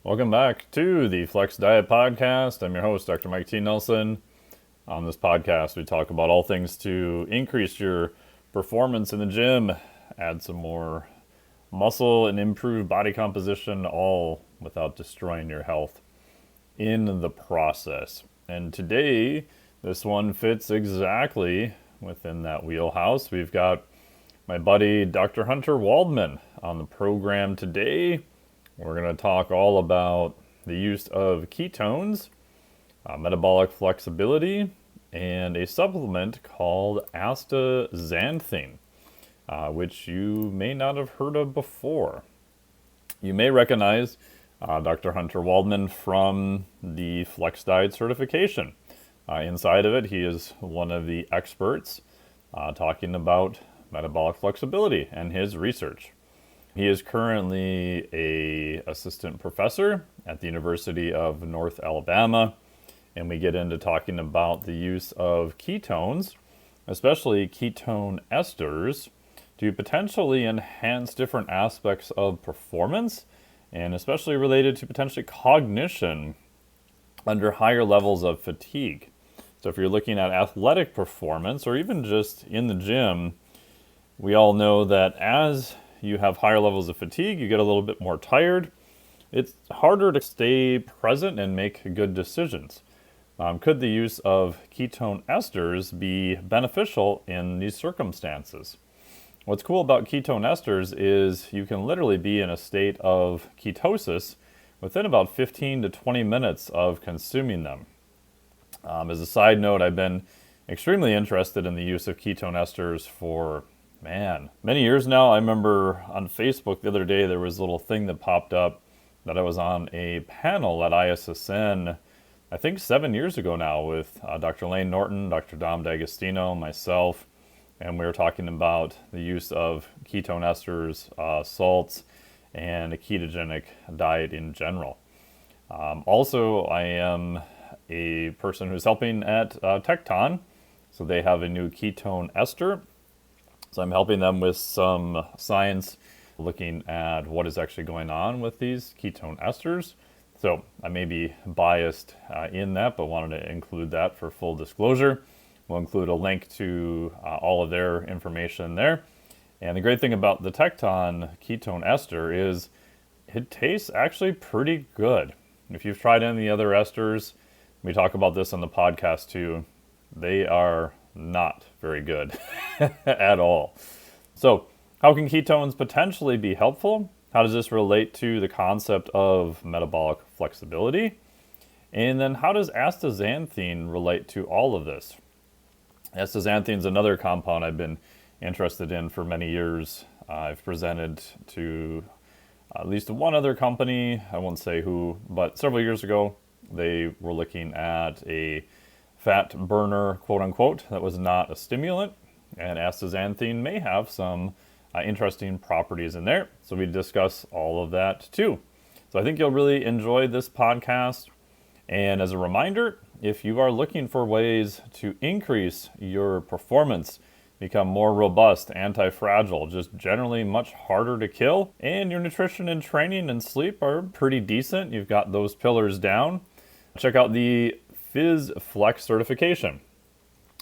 Welcome back to the Flex Diet Podcast. I'm your host, Dr. Mike T. Nelson. On this podcast, we talk about all things to increase your performance in the gym, add some more muscle, and improve body composition, all without destroying your health in the process. And today, this one fits exactly within that wheelhouse. We've got my buddy, Dr. Hunter Waldman, on the program today. We're going to talk all about the use of ketones, metabolic flexibility, and a supplement called Astaxanthin, which you may not have heard of before. You may recognize Dr. Hunter Waldman from the Flex Diet certification. Inside of it, he is one of the experts talking about metabolic flexibility and his research. He is currently an assistant professor at the University of North Alabama, and we get into talking about the use of ketones, especially ketone esters, to potentially enhance different aspects of performance, and especially related to potentially cognition under higher levels of fatigue. So if you're looking at athletic performance, or even just in the gym, we all know that as you have higher levels of fatigue, you get a little bit more tired. It's harder to stay present and make good decisions. Could the use of ketone esters be beneficial in these circumstances? What's cool about ketone esters is you can literally be in a state of ketosis within about 15 to 20 minutes of consuming them. As a side note, I've been extremely interested in the use of ketone esters for many years now. I remember on Facebook the other day there was a little thing that popped up that I was on a panel at ISSN, I think 7 years ago now, with Dr. Lane Norton, Dr. Dom D'Agostino, myself, and we were talking about the use of ketone esters, salts, and a ketogenic diet in general. Also, I am a person who's helping at Tecton, so they have a new ketone ester. So I'm helping them with some science, looking at what is actually going on with these ketone esters. So I may be biased in that, but wanted to include that for full disclosure. We'll include a link to all of their information there. And the great thing about the Tecton ketone ester is it tastes actually pretty good. If you've tried any of the other esters, we talk about this on the podcast too, they are not very good at all. So how can ketones potentially be helpful? How does this relate to the concept of metabolic flexibility? And then how does astaxanthin relate to all of this? Astaxanthin is another compound I've been interested in for many years. I've presented to at least one other company, I won't say who, but several years ago they were looking at a fat burner, quote unquote, that was not a stimulant, and astaxanthin may have some interesting properties in there. So we discuss all of that too. So I think you'll really enjoy this podcast. And as a reminder, if you are looking for ways to increase your performance, become more robust, anti-fragile, just generally much harder to kill, and your nutrition and training and sleep are pretty decent, you've got those pillars down, check out the Flex certification.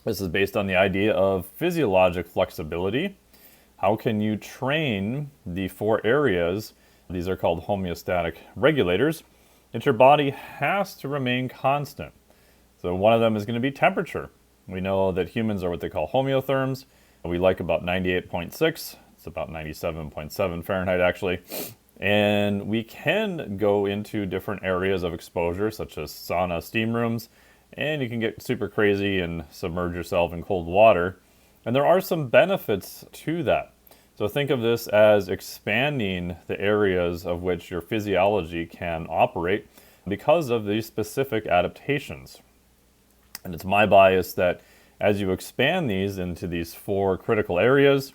This is based on the idea of physiologic flexibility. How can you train the 4 areas, these are called homeostatic regulators, that your body has to remain constant? So one of them is going to be temperature. We know that humans are what they call homeotherms. We like about 98.6. It's about 97.7 Fahrenheit actually. And we can go into different areas of exposure, such as sauna, steam rooms, and you can get super crazy and submerge yourself in cold water. And there are some benefits to that. So think of this as expanding the areas of which your physiology can operate because of these specific adaptations. And it's my bias that as you expand these into these 4 critical areas,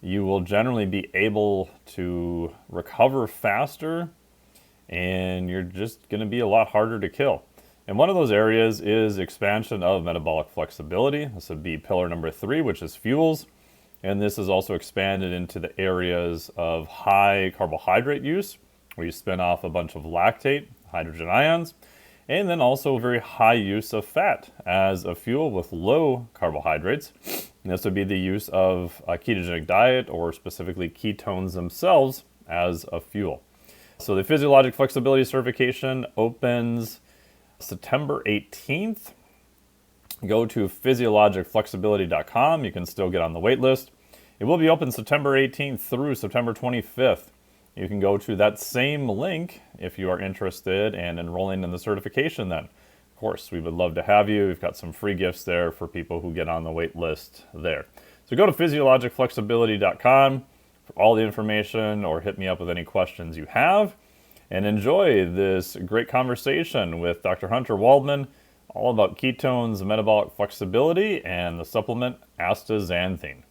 you will generally be able to recover faster, and you're just going to be a lot harder to kill. And one of those areas is expansion of metabolic flexibility. This would be pillar number 3, which is fuels. And this is also expanded into the areas of high carbohydrate use, We spin off a bunch of lactate, hydrogen ions, and then also very high use of fat as a fuel with low carbohydrates. And this would be the use of a ketogenic diet, or specifically ketones themselves, as a fuel. So the physiologic flexibility certification opens September 18th. Go to physiologicflexibility.com. You can still get on the wait list. It will be open September 18th through September 25th. You can go to that same link if you are interested in enrolling in the certification then. Of course, we would love to have you. We've got some free gifts there for people who get on the wait list there. So go to physiologicflexibility.com for all the information, or hit me up with any questions you have. And enjoy this great conversation with Dr. Hunter Waldman, all about ketones, metabolic flexibility, and the supplement Astaxanthin.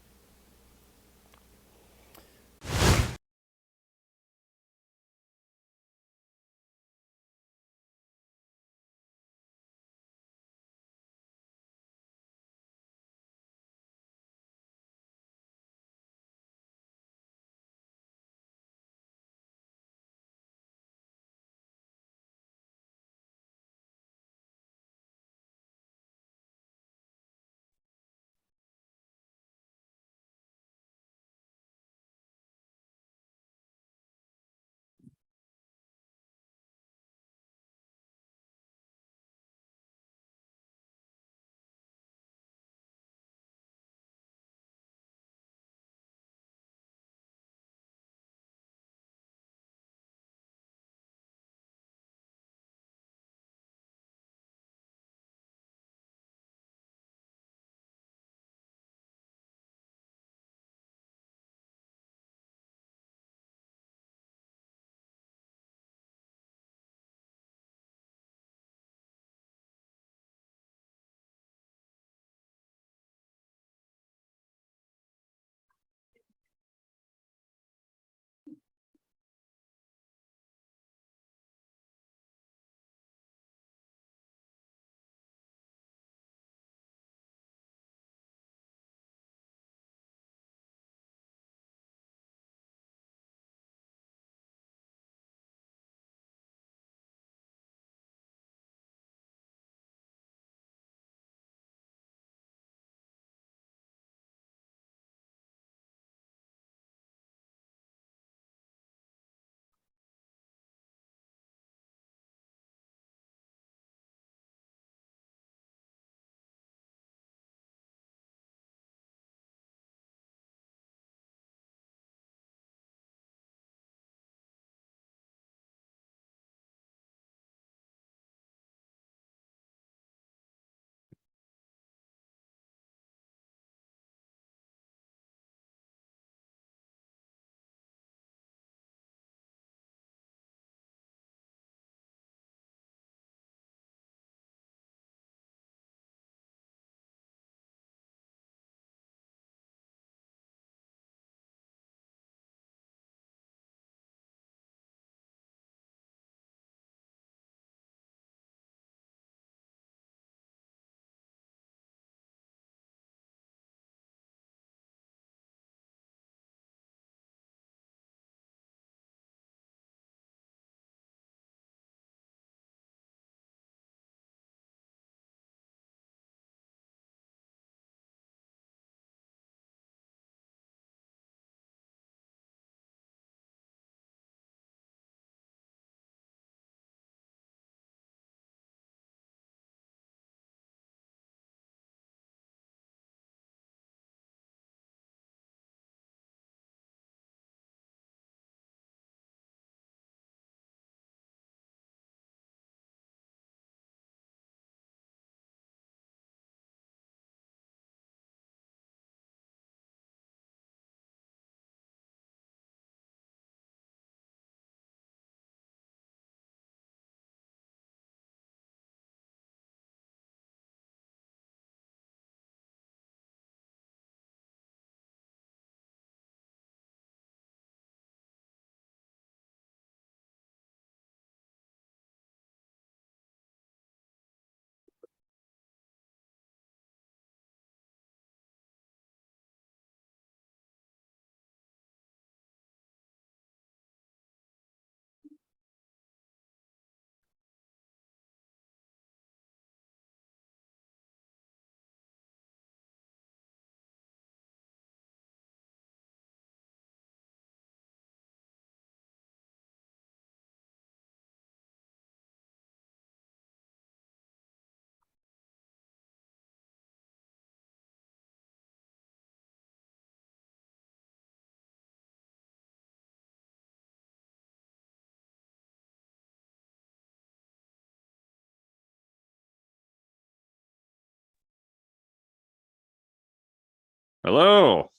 Hello.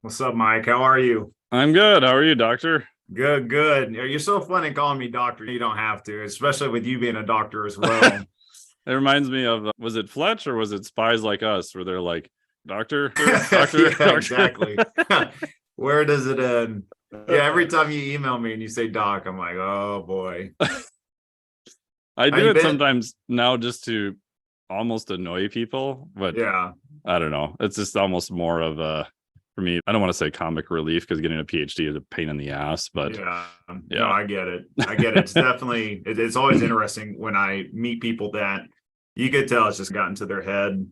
What's up, Mike? How are you? I'm good. How are you, doctor? Good, good. You're so funny calling me doctor. You don't have to, especially with you being a doctor as well. It reminds me of, was it Fletch or was it Spies Like Us, where they're like, doctor, Yeah, doctor. exactly. Where does it end? Yeah, every time you email me and you say doc, I'm like, oh boy. I How do you it been? sometimes now just to almost annoy people, but Yeah, I don't know. It's just almost more of a, for me, I don't want to say comic relief because getting a PhD is a pain in the ass, but yeah. No, yeah. I get it. I get it. It's definitely, it's always interesting when I meet people that you could tell it's just gotten to their head.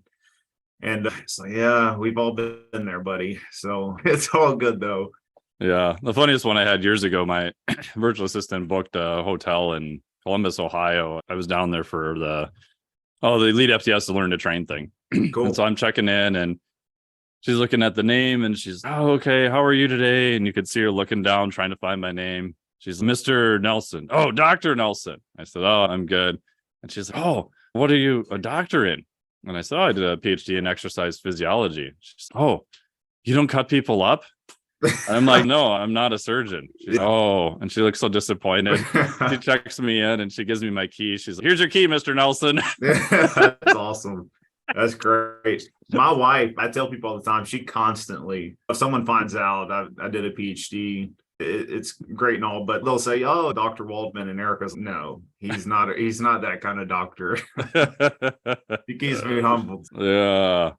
And it's like, yeah, we've all been there, buddy. So it's all good though. Yeah. The funniest one I had years ago, my virtual assistant booked a hotel in Columbus, Ohio. I was down there for the Elite FTS to learn to train thing. Cool. And so I'm checking in and she's looking at the name and she's, oh, okay, how are you today? And you could see her looking down, trying to find my name. She's Mr. Nelson. Oh, Dr. Nelson. I said, oh, I'm good. And she's like, oh, what are you a doctor in? And I said, oh, I did a PhD in exercise physiology. She's, oh, you don't cut people up? And I'm like, no, I'm not a surgeon. She's, oh, and she looks so disappointed. She checks me in and she gives me my key. She's like, here's your key, Mr. Nelson. That's awesome. That's great. My wife, I tell people all the time, she constantly, if someone finds out I did a PhD, it's great and all, but they'll say, oh, Dr. Waldman, and Erica's, no, he's not that kind of doctor. He keeps me humbled. Yeah.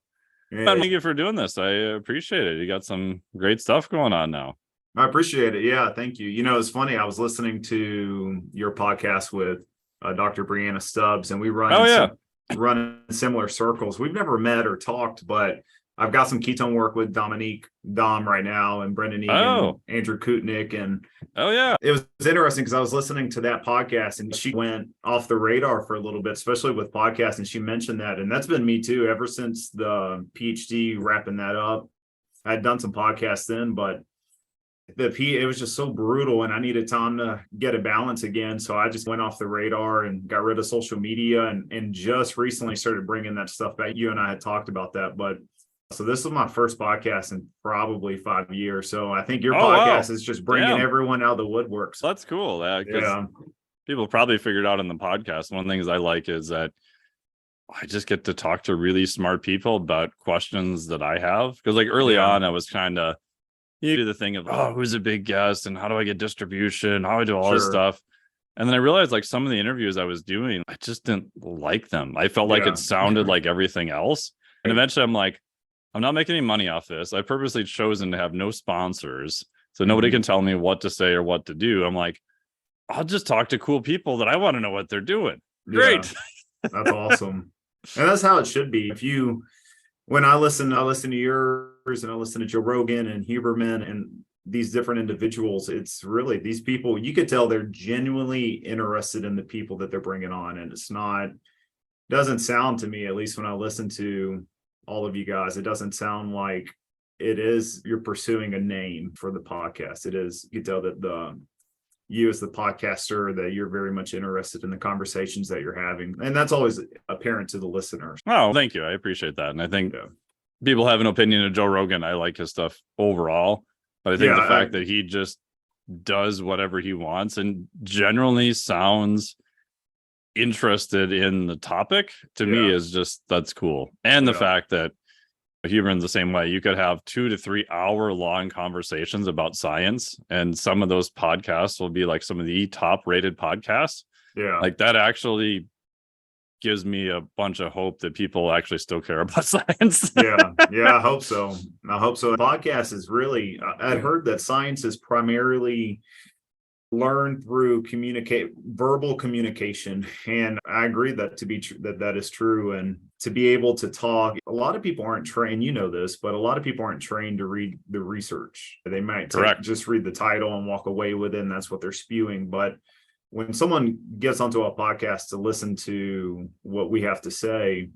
Yeah. Thank you for doing this. I appreciate it. You got some great stuff going on now. I appreciate it. Yeah, thank you. You know, it's funny. I was listening to your podcast with Dr. Brianna Stubbs, and we run run in similar circles. We've never met or talked, but I've got some ketone work with Dom right now, and Brendan Egan, and Andrew Kutnick, and it was interesting because I was listening to that podcast, and she went off the radar for a little bit, especially with podcasts, and she mentioned that, and that's been me too ever since the PhD, wrapping that up. I had done some podcasts then, but it was just so brutal and I needed time to get a balance again. So I just went off the radar and got rid of social media and just recently started bringing that stuff back. You and I had talked about that, but so this was my first podcast in probably 5 years. So I think your podcast is just bringing everyone out of the woodwork. So that's cool. Yeah. People probably figured out in the podcast. One of the things I like is that I just get to talk to really smart people about questions that I have. Because like early on, I was kind of, you do the thing of, oh, who's a big guest and how do I get distribution? How do I do all this stuff? And then I realized like some of the interviews I was doing, I just didn't like them. I felt like it sounded like everything else. And eventually I'm like, I'm not making any money off this. I purposely chosen to have no sponsors. So nobody can tell me what to say or what to do. I'm like, I'll just talk to cool people that I want to know what they're doing. Great. That's awesome. And that's how it should be. When I listen to yours and I listen to Joe Rogan and Huberman and these different individuals, it's really these people, you could tell they're genuinely interested in the people that they're bringing on. And doesn't sound to me, at least when I listen to all of you guys, it doesn't sound like you're pursuing a name for the podcast. It is, you can tell that you as the podcaster, that you're very much interested in the conversations that you're having. And that's always apparent to the listeners. Oh, thank you. I appreciate that. And I think people have an opinion of Joe Rogan. I like his stuff overall, but I think the fact that he just does whatever he wants and generally sounds interested in the topic to me is just, that's cool. And the fact that Huberman's the same way. You could have 2 to 3 hour long conversations about science, and some of those podcasts will be like some of the top rated podcasts. Yeah, like that actually gives me a bunch of hope that people actually still care about science. I hope so. The podcast is really, I'd heard that science is primarily learned through verbal communication, and I agree that to be true, that is true. And to be able to talk, a lot of people aren't trained, you know this, but a lot of people aren't trained to read the research. They might just read the title and walk away with it, and that's what they're spewing. But when someone gets onto a podcast to listen to what we have to say,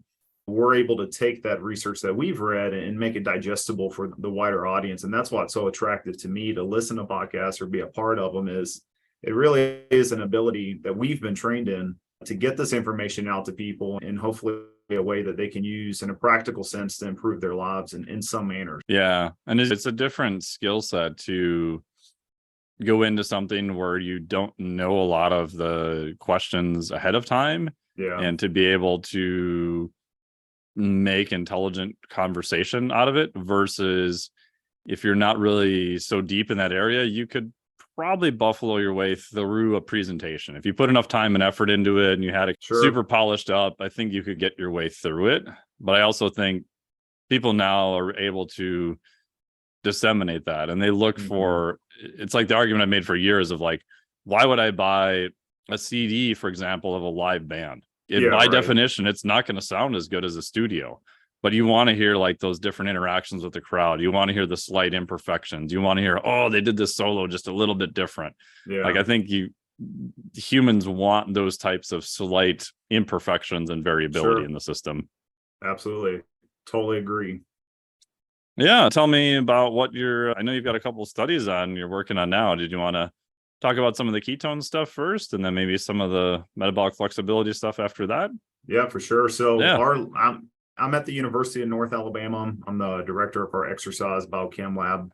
we're able to take that research that we've read and make it digestible for the wider audience. And that's what's so attractive to me to listen to podcasts or be a part of them, is it really is an ability that we've been trained in to get this information out to people and hopefully a way that they can use in a practical sense to improve their lives in some manner. Yeah. And it's a different skill set to go into something where you don't know a lot of the questions ahead of time, and to be able to make intelligent conversation out of it, versus if you're not really so deep in that area, you could probably buffalo your way through a presentation. If you put enough time and effort into it and you had it super polished up, I think you could get your way through it. But I also think people now are able to disseminate that, and they look for, it's like the argument I made for years of like, why would I buy a CD, for example, of a live band? By definition, it's not going to sound as good as a studio, but you want to hear like those different interactions with the crowd. You want to hear the slight imperfections. You want to hear, oh, they did this solo just a little bit different. Like, I think humans want those types of slight imperfections and variability in the system. Absolutely. Totally agree. Yeah. Tell me about what I know you've got a couple of studies you're working on now. Did you want to talk about some of the ketone stuff first, and then maybe some of the metabolic flexibility stuff after that? Yeah, for sure. So I'm at the University of North Alabama. I'm the director of our exercise biochem lab.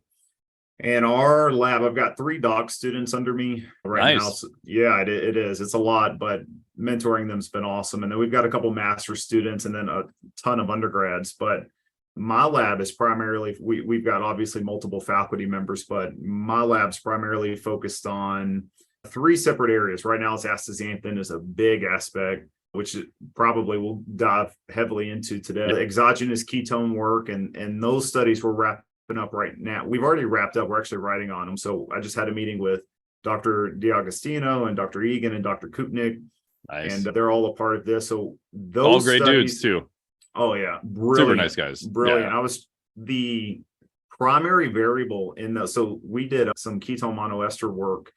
And our lab, I've got 3 doc students under me right now. So, yeah, it is. It's a lot, but mentoring them has been awesome. And then we've got a couple master students and then a ton of undergrads. But my lab is primarily, we've got obviously multiple faculty members, but my lab's primarily focused on 3 separate areas. Right now, it's astaxanthin is a big aspect, which probably we'll dive heavily into today. The exogenous ketone work, and those studies we're wrapping up right now. We've already wrapped up. We're actually writing on them. So I just had a meeting with Dr. D'Agostino and Dr. Egan and Dr. Kupnik, and they're all a part of this. So those all great dudes too. Oh yeah, brilliant. Super nice guys. Brilliant. Yeah. I was the primary variable in the. So we did some ketone monoester work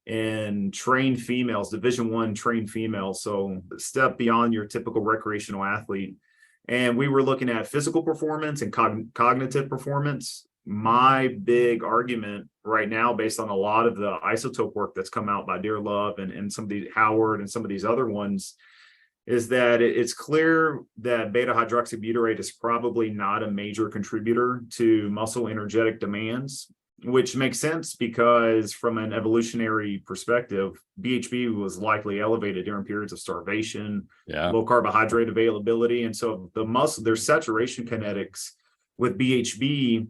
in trained females, Division I trained females. So step beyond your typical recreational athlete. And we were looking at physical performance and cognitive performance. My big argument right now, based on a lot of the isotope work that's come out by Dear Love and some of these Howard and some of these other ones, is that it's clear that beta hydroxybutyrate is probably not a major contributor to muscle energetic demands, which makes sense because from an evolutionary perspective, BHB was likely elevated during periods of starvation, low carbohydrate availability. And so there's saturation kinetics with BHB,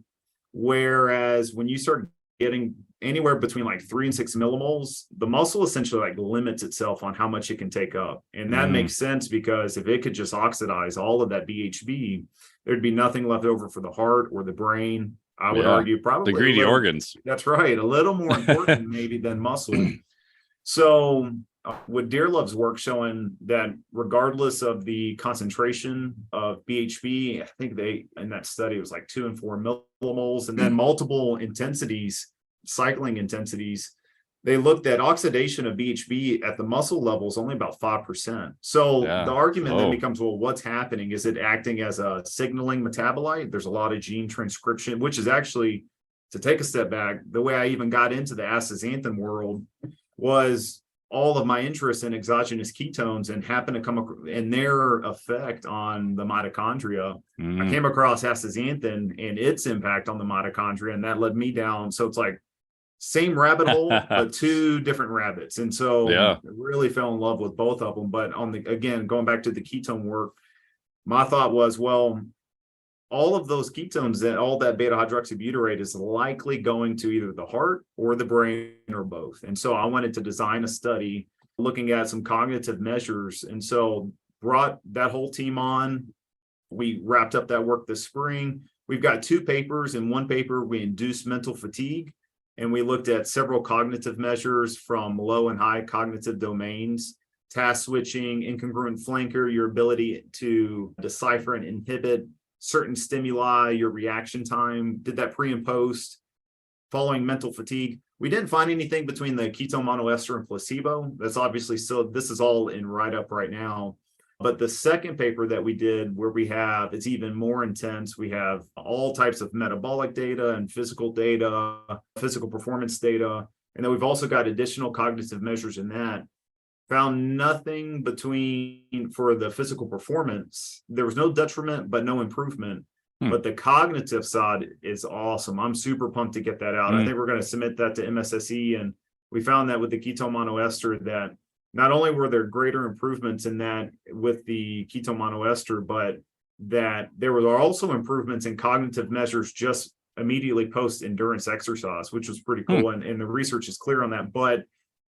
whereas when you start getting anywhere between like 3 and 6 millimoles, the muscle essentially like limits itself on how much it can take up. And that makes sense because if it could just oxidize all of that BHB, there'd be nothing left over for the heart or the brain. I would argue probably the greedy organs. That's right. A little more important maybe than muscle. So with Dear Love's work showing that regardless of the concentration of BHB, I think in that study it was like 2 and 4 millimoles, and then multiple intensities, cycling intensities, they looked at oxidation of BHB at the muscle levels only about 5%. So the argument then becomes, well, what's happening? Is it acting as a signaling metabolite? There's a lot of gene transcription, which is actually, to take a step back, the way I even got into the astaxanthin world was all of my interest in exogenous ketones and happened to come in their effect on the mitochondria. I came across astaxanthin and its impact on the mitochondria, and that led me down. So it's like same rabbit hole, but 2 different rabbits. And so I really fell in love with both of them. But again, going back to the ketone work, my thought was, well, all of those ketones, all that beta hydroxybutyrate is likely going to either the heart or the brain or both. And so I wanted to design a study looking at some cognitive measures. And so brought that whole team on. We wrapped up that work this spring. We've got 2 papers. In one paper, we induced mental fatigue, and we looked at several cognitive measures from low and high cognitive domains, task switching, incongruent flanker, your ability to decipher and inhibit certain stimuli, your reaction time, did that pre and post, following mental fatigue. We didn't find anything between the ketone monoester and placebo. That's obviously still, this is all in write-up right now. But the second paper that we did, where it's even more intense. We have all types of metabolic data and physical data, physical performance data. And then we've also got additional cognitive measures in that. found nothing between for the physical performance. There was no detriment, but no improvement. But the cognitive side is awesome. I'm super pumped to get that out. I think we're going to submit that to MSSE. And we found that with the ketone monoester that not only were there greater improvements in that with the ketone monoester, but that there were also improvements in cognitive measures just immediately post endurance exercise, which was pretty cool. And the research is clear on that. But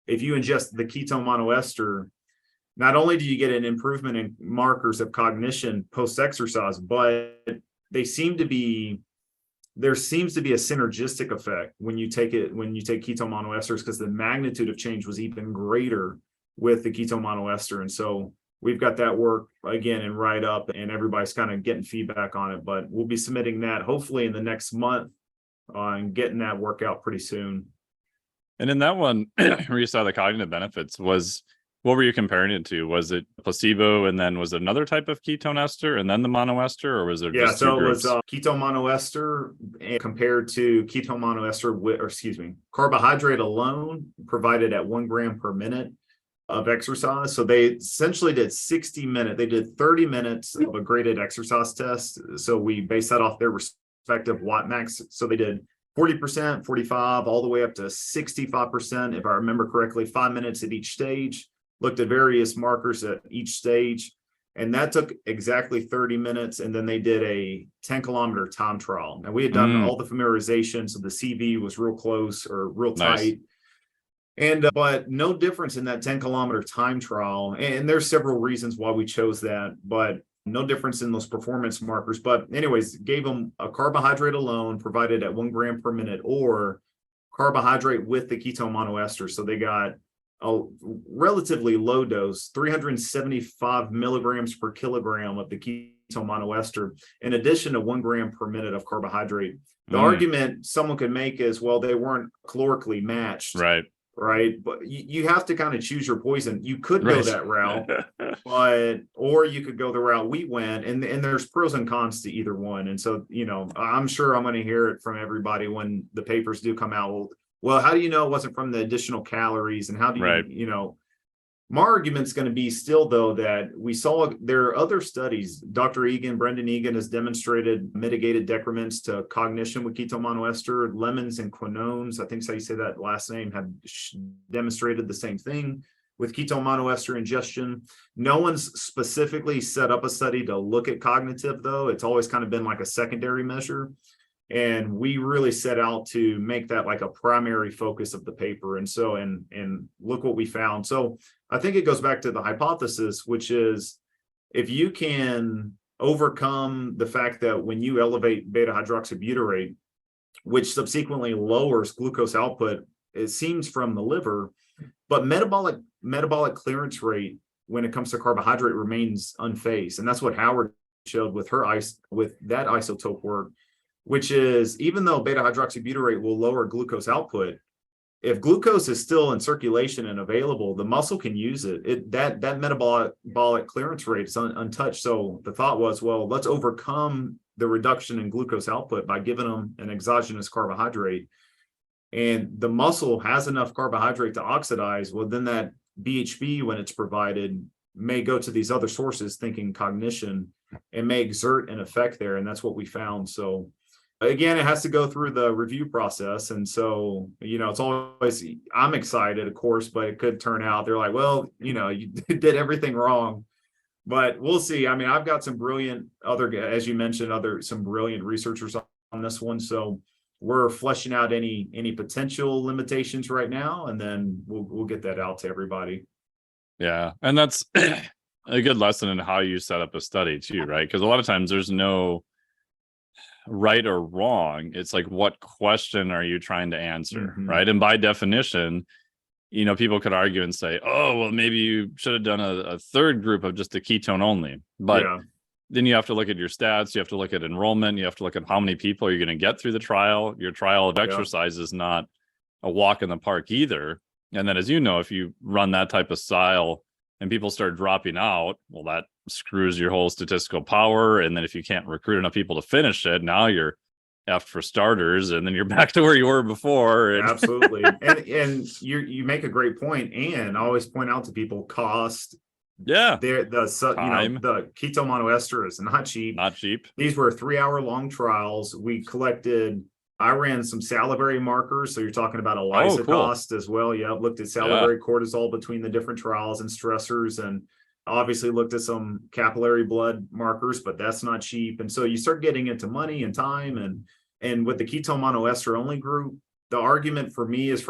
if you ingest the ketone monoester, not only do you get an improvement in markers of cognition post exercise, but there seems to be a synergistic effect when you take ketone monoesters, because the magnitude of change was even greater with the ketone monoester. And so we've got that work again and write up, and everybody's kind of getting feedback on it, but we'll be submitting that hopefully in the next month and getting that work out pretty soon. And in that one, where you saw the cognitive benefits, what were you comparing it to? Was it placebo, and then was it another type of ketone ester and then the monoester, or was it just two groups? It was ketone monoester compared to ketone monoester carbohydrate alone provided at 1 gram per minute of exercise. So they essentially did 60 minutes. They did 30 minutes of a graded exercise test. So we based that off their respective watt max. So they did 40%, 45, all the way up to 65%, if I remember correctly, 5 minutes at each stage, looked at various markers at each stage. And that took exactly 30 minutes. And then they did a 10-kilometer time trial. And we had done all the familiarization. So the CV was real close or real tight. And but no difference in that 10-kilometer time trial. And there's several reasons why we chose that, but no difference in those performance markers. But anyways, gave them a carbohydrate alone provided at 1 gram per minute, or carbohydrate with the ketone monoester. So they got a relatively low dose, 375 milligrams per kilogram of the ketone monoester, in addition to 1 gram per minute of carbohydrate. The argument someone could make is, well, they weren't calorically matched. Right. But you have to kind of choose your poison. You could go that route, or you could go the route we went, and there's pros and cons to either one. And so, I'm sure I'm going to hear it from everybody when the papers do come out. Well, how do you know it wasn't from the additional calories? And how do you, my argument's going to be still, though, that we saw there are other studies. Brendan Egan has demonstrated mitigated decrements to cognition with ketone monoester. Lemons and Quinones, I think is how you say that last name, have demonstrated the same thing with ketone monoester ingestion. No one's specifically set up a study to look at cognitive, though. It's always kind of been like a secondary measure. And we really set out to make that like a primary focus of the paper. And so, and look what we found. So I think it goes back to the hypothesis, which is if you can overcome the fact that when you elevate beta hydroxybutyrate, which subsequently lowers glucose output, it seems from the liver, but metabolic clearance rate when it comes to carbohydrate remains unfazed. And that's what Howard showed with that isotope work, which is even though beta hydroxybutyrate will lower glucose output, if glucose is still in circulation and available, the muscle can use it. That metabolic clearance rate is untouched. So the thought was, well, let's overcome the reduction in glucose output by giving them an exogenous carbohydrate. And the muscle has enough carbohydrate to oxidize. Well, then that BHB, when it's provided, may go to these other sources thinking cognition and may exert an effect there. And that's what we found. So again, it has to go through the review process. And so, it's always, I'm excited, of course, but it could turn out they're like, well, you did everything wrong, but we'll see. I mean, I've got some brilliant as you mentioned, some brilliant researchers on this one. So we're fleshing out any potential limitations right now, and then we'll get that out to everybody. Yeah. And that's a good lesson in how you set up a study too, right? Because a lot of times there's no right or wrong. It's like, what question are you trying to answer, right? And by definition, people could argue and say, oh, well, maybe you should have done a third group of just a ketone only. But then you have to look at your stats, you have to look at enrollment, you have to look at how many people you're going to get through the trial. Your trial of exercise is not a walk in the park either. And then, as you know, if you run that type of style and people start dropping out, well, that screws your whole statistical power. And then if you can't recruit enough people to finish it, now you're F for starters, and then you're back to where you were before. And Absolutely. And you make a great point. And I always point out to people cost. Yeah. The keto monoester is not cheap. Not cheap. These were 3-hour-long trials. I ran some salivary markers. So you're talking about ELISA cost as well. Yeah, looked at salivary cortisol between the different trials and stressors, and obviously looked at some capillary blood markers, but that's not cheap. And so you start getting into money and time, and with the ketone monoester only group, the argument for me is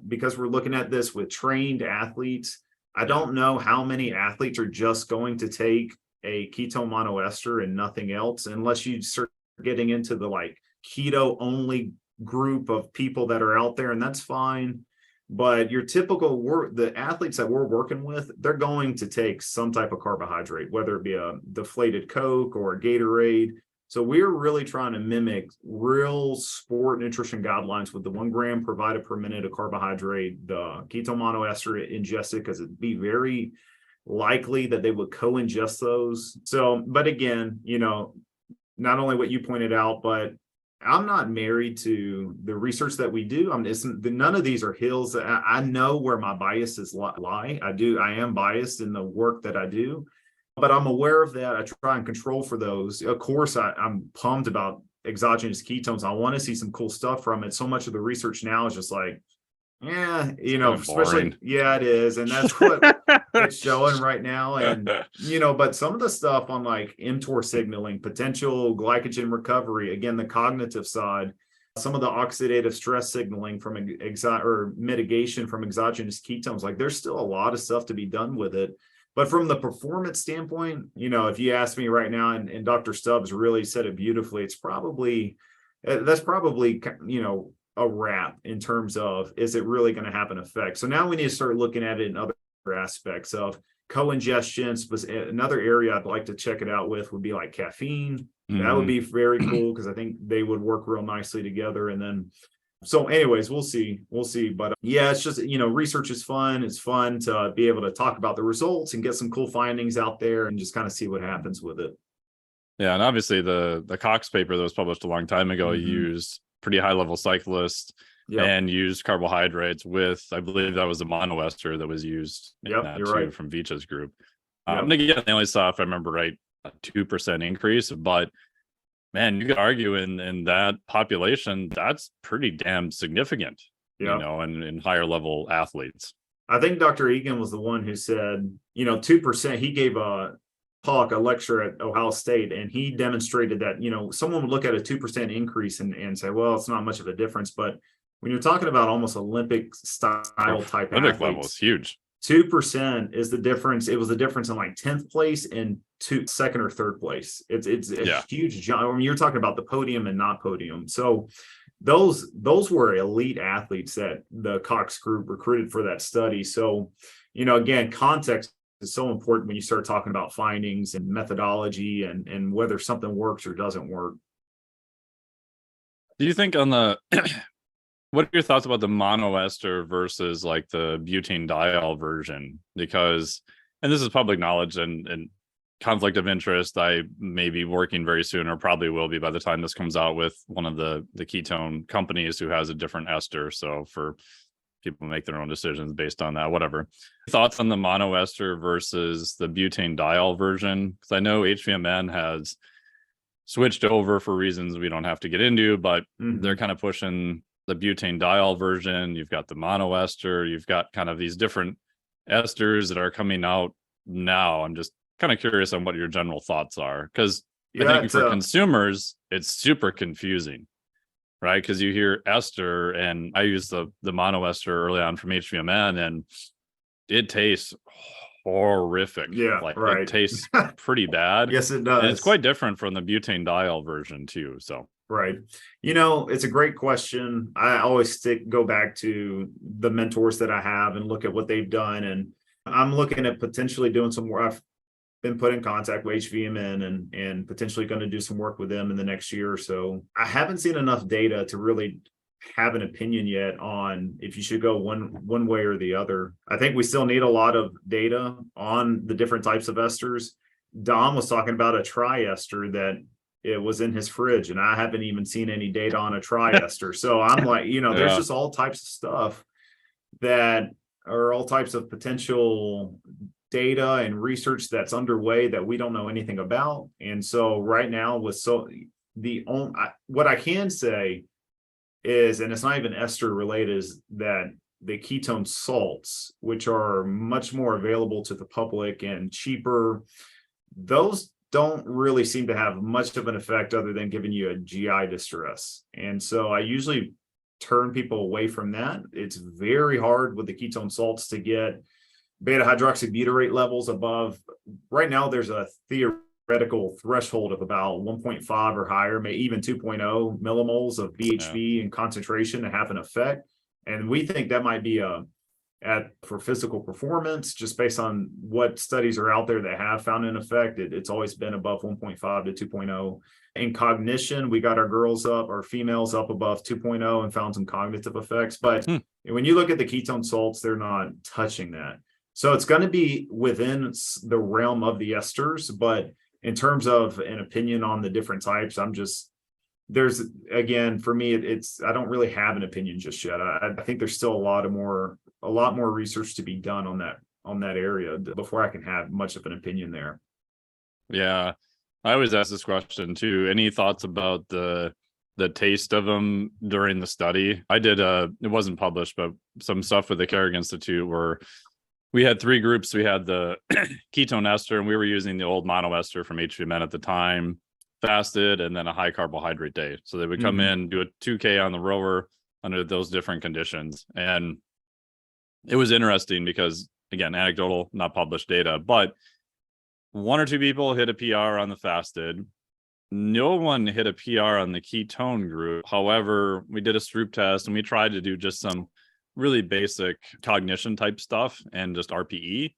because we're looking at this with trained athletes. I don't know how many athletes are just going to take a ketone monoester and nothing else, unless you start getting into the keto only group of people that are out there, and that's fine. But your typical the athletes that we're working with, they're going to take some type of carbohydrate, whether it be a deflated Coke or a Gatorade. So we're really trying to mimic real sport nutrition guidelines with the 1 gram provided per minute of carbohydrate, the ketone monoester ingested, because it'd be very likely that they would co-ingest those. So, but again, not only what you pointed out, but I'm not married to the research that we do. None of these are hills. I know where my biases lie. I am biased in the work that I do, but I'm aware of that. I try and control for those. Of course, I'm pumped about exogenous ketones. I want to see some cool stuff from it. So much of the research now is just especially, it is. And that's what it's showing right now. And, but some of the stuff on mTOR signaling, potential glycogen recovery, again, the cognitive side, some of the oxidative stress signaling from mitigation from exogenous ketones, there's still a lot of stuff to be done with it. But from the performance standpoint, if you ask me right now, and Dr. Stubbs really said it beautifully, that's probably, a wrap in terms of, is it really going to have an effect? So now we need to start looking at it in other aspects of co-ingestion. Another area I'd like to check it out with would be caffeine. That would be very cool, because I think they would work real nicely together. And then, so anyways, we'll see. But it's just, research is fun. It's fun to be able to talk about the results and get some cool findings out there and just kind of see what happens with it. Yeah. And obviously the Cox paper that was published a long time ago used pretty high level cyclists and used carbohydrates with, I believe that was a monoester that was used in that too, right, from Vicha's group. And again, they only saw, if I remember right, a 2% increase, but man, you could argue in that population, that's pretty damn significant, and in higher level athletes. I think Dr. Egan was the one who said, 2%, he gave a lecture at Ohio State, and he demonstrated that, someone would look at a 2% increase and say, well, it's not much of a difference. But when you're talking about almost Olympic style type Olympic level is huge. 2% is the difference. It was the difference in 10th place and second or third place. It's a huge jump. I mean, you're talking about the podium and not podium. So those were elite athletes that the Cox group recruited for that study. So, again, context is so important when you start talking about findings and methodology and whether something works or doesn't work. Do you think on the what are your thoughts about the monoester versus the butanediol version? Because, and this is public knowledge and conflict of interest, I may be working very soon, or probably will be by the time this comes out, with one of the ketone companies who has a different ester. So for people make their own decisions based on that, whatever. Thoughts on the monoester versus the butanediol version? Because I know HVMN has switched over for reasons we don't have to get into, but they're kind of pushing the butanediol version. You've got the monoester, you've got kind of these different esters that are coming out now. I'm just kind of curious on what your general thoughts are, because I think for consumers, it's super confusing. Right, because you hear ester, and I use the monoester early on from HVMN, and it tastes horrific. It tastes pretty bad. Yes, it does. And it's quite different from the butanediol version too. So right, it's a great question. I always go back to the mentors that I have and look at what they've done, and I'm looking at potentially doing some work. I've been put in contact with HVMN and potentially going to do some work with them in the next year or so. I haven't seen enough data to really have an opinion yet on if you should go one way or the other. I think we still need a lot of data on the different types of esters. Dom was talking about a triester that it was in his fridge, and I haven't even seen any data on a triester. So I'm like, there's just all types of stuff that are all types of potential data and research that's underway that we don't know anything about. And so right now what I can say is, and it's not even ester related, is that the ketone salts, which are much more available to the public and cheaper, those don't really seem to have much of an effect other than giving you a GI distress. And so I usually turn people away from that. It's very hard with the ketone salts to get beta hydroxybutyrate levels above. Right now, there's a theoretical threshold of about 1.5 or higher, maybe even 2.0 millimoles of BHB in concentration to have an effect. And we think that might be for physical performance, just based on what studies are out there that have found an effect. It's always been above 1.5 to 2.0. In cognition, we got our females up above 2.0 and found some cognitive effects. But when you look at the ketone salts, they're not touching that. So it's going to be within the realm of the esters. But in terms of an opinion on the different types, for me, I don't really have an opinion just yet. I think there's still a lot more research to be done on that area before I can have much of an opinion there. Yeah. I always ask this question too. Any thoughts about the taste of them during the study? I did it wasn't published, but some stuff with the Carrick Institute where we had 3 groups. We had the ketone ester, and we were using the old monoester from HVMN at the time, fasted, and then a high carbohydrate day. So they would come in, do a 2K on the rower under those different conditions. And it was interesting because, again, anecdotal, not published data, but 1 or 2 people hit a PR on the fasted. No one hit a PR on the ketone group. However, we did a Stroop test and we tried to do just some really basic cognition type stuff and just RPE.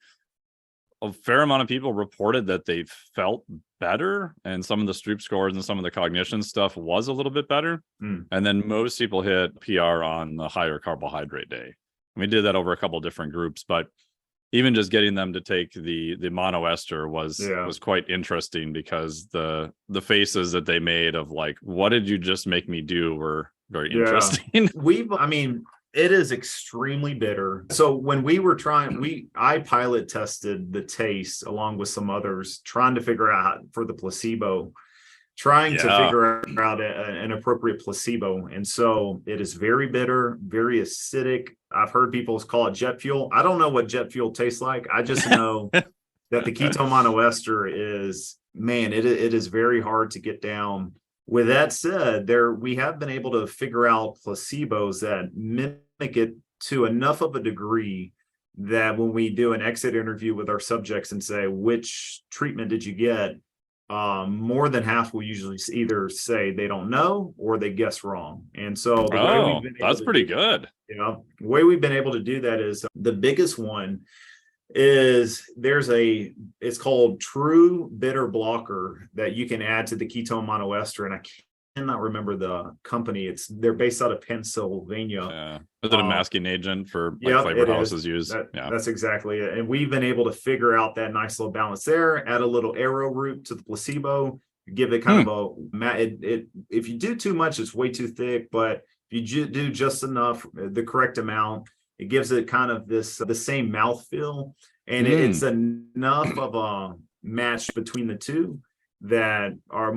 A fair amount of people reported that they felt better, and some of the Stroop scores and some of the cognition stuff was a little bit better. And then most people hit PR on the higher carbohydrate day. We did that over a couple different groups, but even just getting them to take the monoester was quite interesting, because the faces that they made of like, what did you just make me do, were very interesting. It is extremely bitter. So when we were I pilot tested the taste along with some others, trying to figure out for the placebo, to figure out an appropriate placebo. And so it is very bitter, very acidic. I've heard people call it jet fuel. I don't know what jet fuel tastes like. I just know that the ketone monoester is, it is very hard to get down. With that said, we have been able to figure out placebos that mimic it to enough of a degree that when we do an exit interview with our subjects and say, which treatment did you get? More than half will usually either say they don't know or they guess wrong. And so that's pretty good. The way we've been able to do that is, the biggest one is it's called True Bitter Blocker that you can add to the ketone monoester. And I cannot remember the company. They're based out of Pennsylvania. Is it a masking agent for flavor houses use? That's exactly it. And we've been able to figure out that nice little balance there, add a little arrowroot to the placebo, give it kind of if you do too much, it's way too thick, but if you do just enough, the correct amount, it gives it kind of the same mouthfeel, and it's enough of a match between the two that are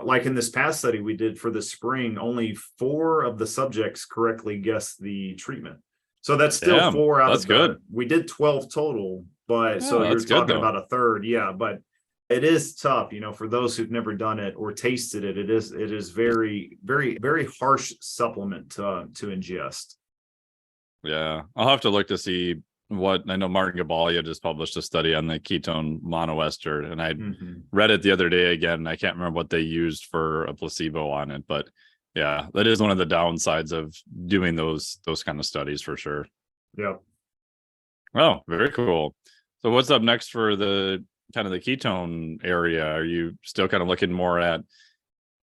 like in this past study we did for the spring, only 4 of the subjects correctly guessed the treatment. So that's still 4 out of good. We did 12 total, but so you're talking about a third. Yeah, but it is tough, for those who've never done it or tasted it. It is very, very, very harsh supplement to ingest. Yeah, I'll have to look to see what I know. Martin Gabalia just published a study on the ketone monoester, and I read it the other day again. I can't remember what they used for a placebo on it, but yeah, that is one of the downsides of doing those kind of studies for sure. Yeah. Oh, very cool. So what's up next for the kind of the ketone area? Are you still kind of looking more at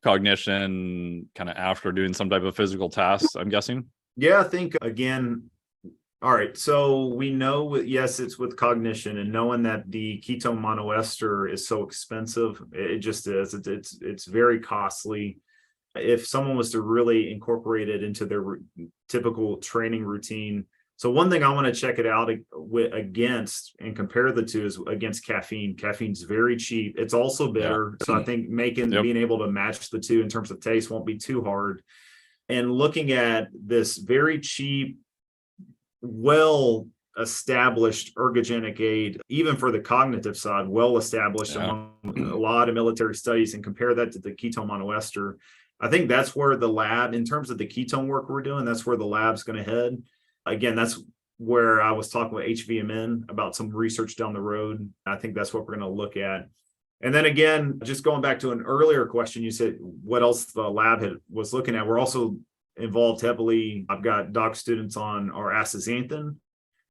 cognition kind of after doing some type of physical tasks, I'm guessing? Yeah, I think, again, All right. So we know, yes, it's with cognition, and knowing that the ketone monoester is so expensive, it just is. It's very costly. If someone was to really incorporate it into their typical training routine. So one thing I want to check it out against and compare the two is against caffeine. Caffeine's very cheap. It's also bitter. So I think being able to match the two in terms of taste won't be too hard. And looking at this very cheap, well established ergogenic aid, even for the cognitive side, well established among a lot of military studies, and compare that to the ketone monoester. I think that's where the lab, in terms of the ketone work we're doing, that's where the lab's going to head. Again, that's where I was talking with HVMN about some research down the road. I think that's what we're going to look at. And then again, just going back to an earlier question, you said what else the lab was looking at. We're also involved heavily. I've got doc students on our astaxanthin,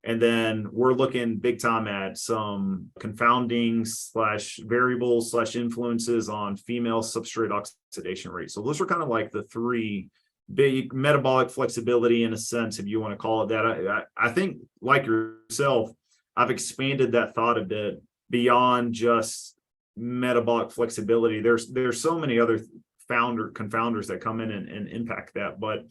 and then we're looking big time at some confounding / variables / influences on female substrate oxidation rate. So those are kind of like the three big metabolic flexibility, in a sense, if you want to call it that. I think, like yourself, I've expanded that thought a bit beyond just metabolic flexibility. There's so many other confounders that come in and impact that. But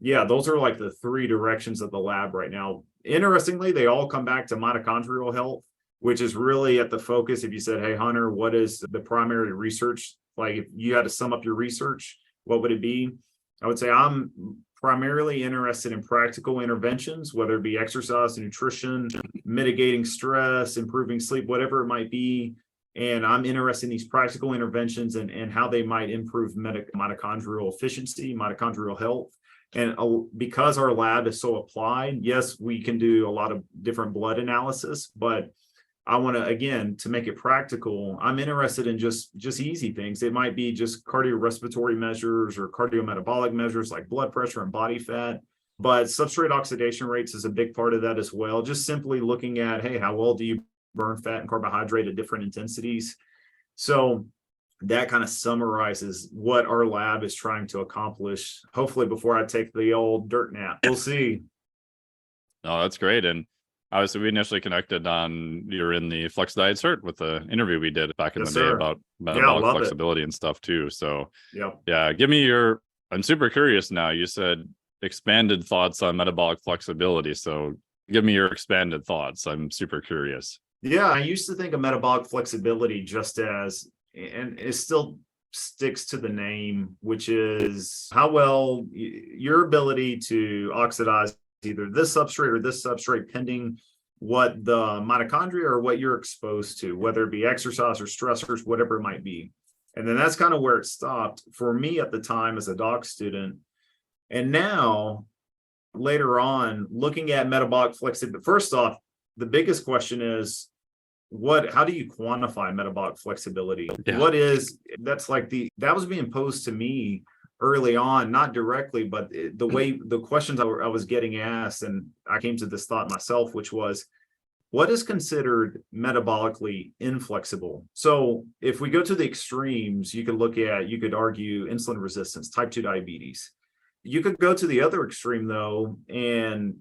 yeah, those are like the three directions of the lab right now. Interestingly, they all come back to mitochondrial health, which is really at the focus. If you said, hey, Hunter, what is the primary research? Like, if you had to sum up your research, what would it be? I would say I'm primarily interested in practical interventions, whether it be exercise, nutrition, mitigating stress, improving sleep, whatever it might be. And I'm interested in these practical interventions and how they might improve mitochondrial efficiency, mitochondrial health. And because our lab is so applied, yes, we can do a lot of different blood analysis, but I want to, again, to make it practical, I'm interested in just easy things. It might be just cardiorespiratory measures or cardiometabolic measures like blood pressure and body fat. But substrate oxidation rates is a big part of that as well. Just simply looking at, hey, how well do you burn fat and carbohydrate at different intensities? So that kind of summarizes what our lab is trying to accomplish, hopefully before I take the old dirt nap. We'll see. Oh, that's great. And obviously, we initially connected on you're in the Flex Diet Cert with the interview we did back in the day about metabolic flexibility and stuff too. So give me I'm super curious now. You said expanded thoughts on metabolic flexibility. So give me your expanded thoughts. I'm super curious. Yeah, I used to think of metabolic flexibility just as, and it still sticks to the name, which is how well your ability to oxidize either this substrate or this substrate, pending what the mitochondria or what you're exposed to, whether it be exercise or stressors, whatever it might be. And then that's kind of where it stopped for me at the time as a doc student. And now, later on, looking at metabolic flexibility, first off, the biggest question is, how do you quantify metabolic flexibility? That was being posed to me early on, not directly, but the questions I was getting asked, and I came to this thought myself, which was, what is considered metabolically inflexible? So if we go to the extremes, you could argue insulin resistance, type 2 diabetes. You could go to the other extreme though, and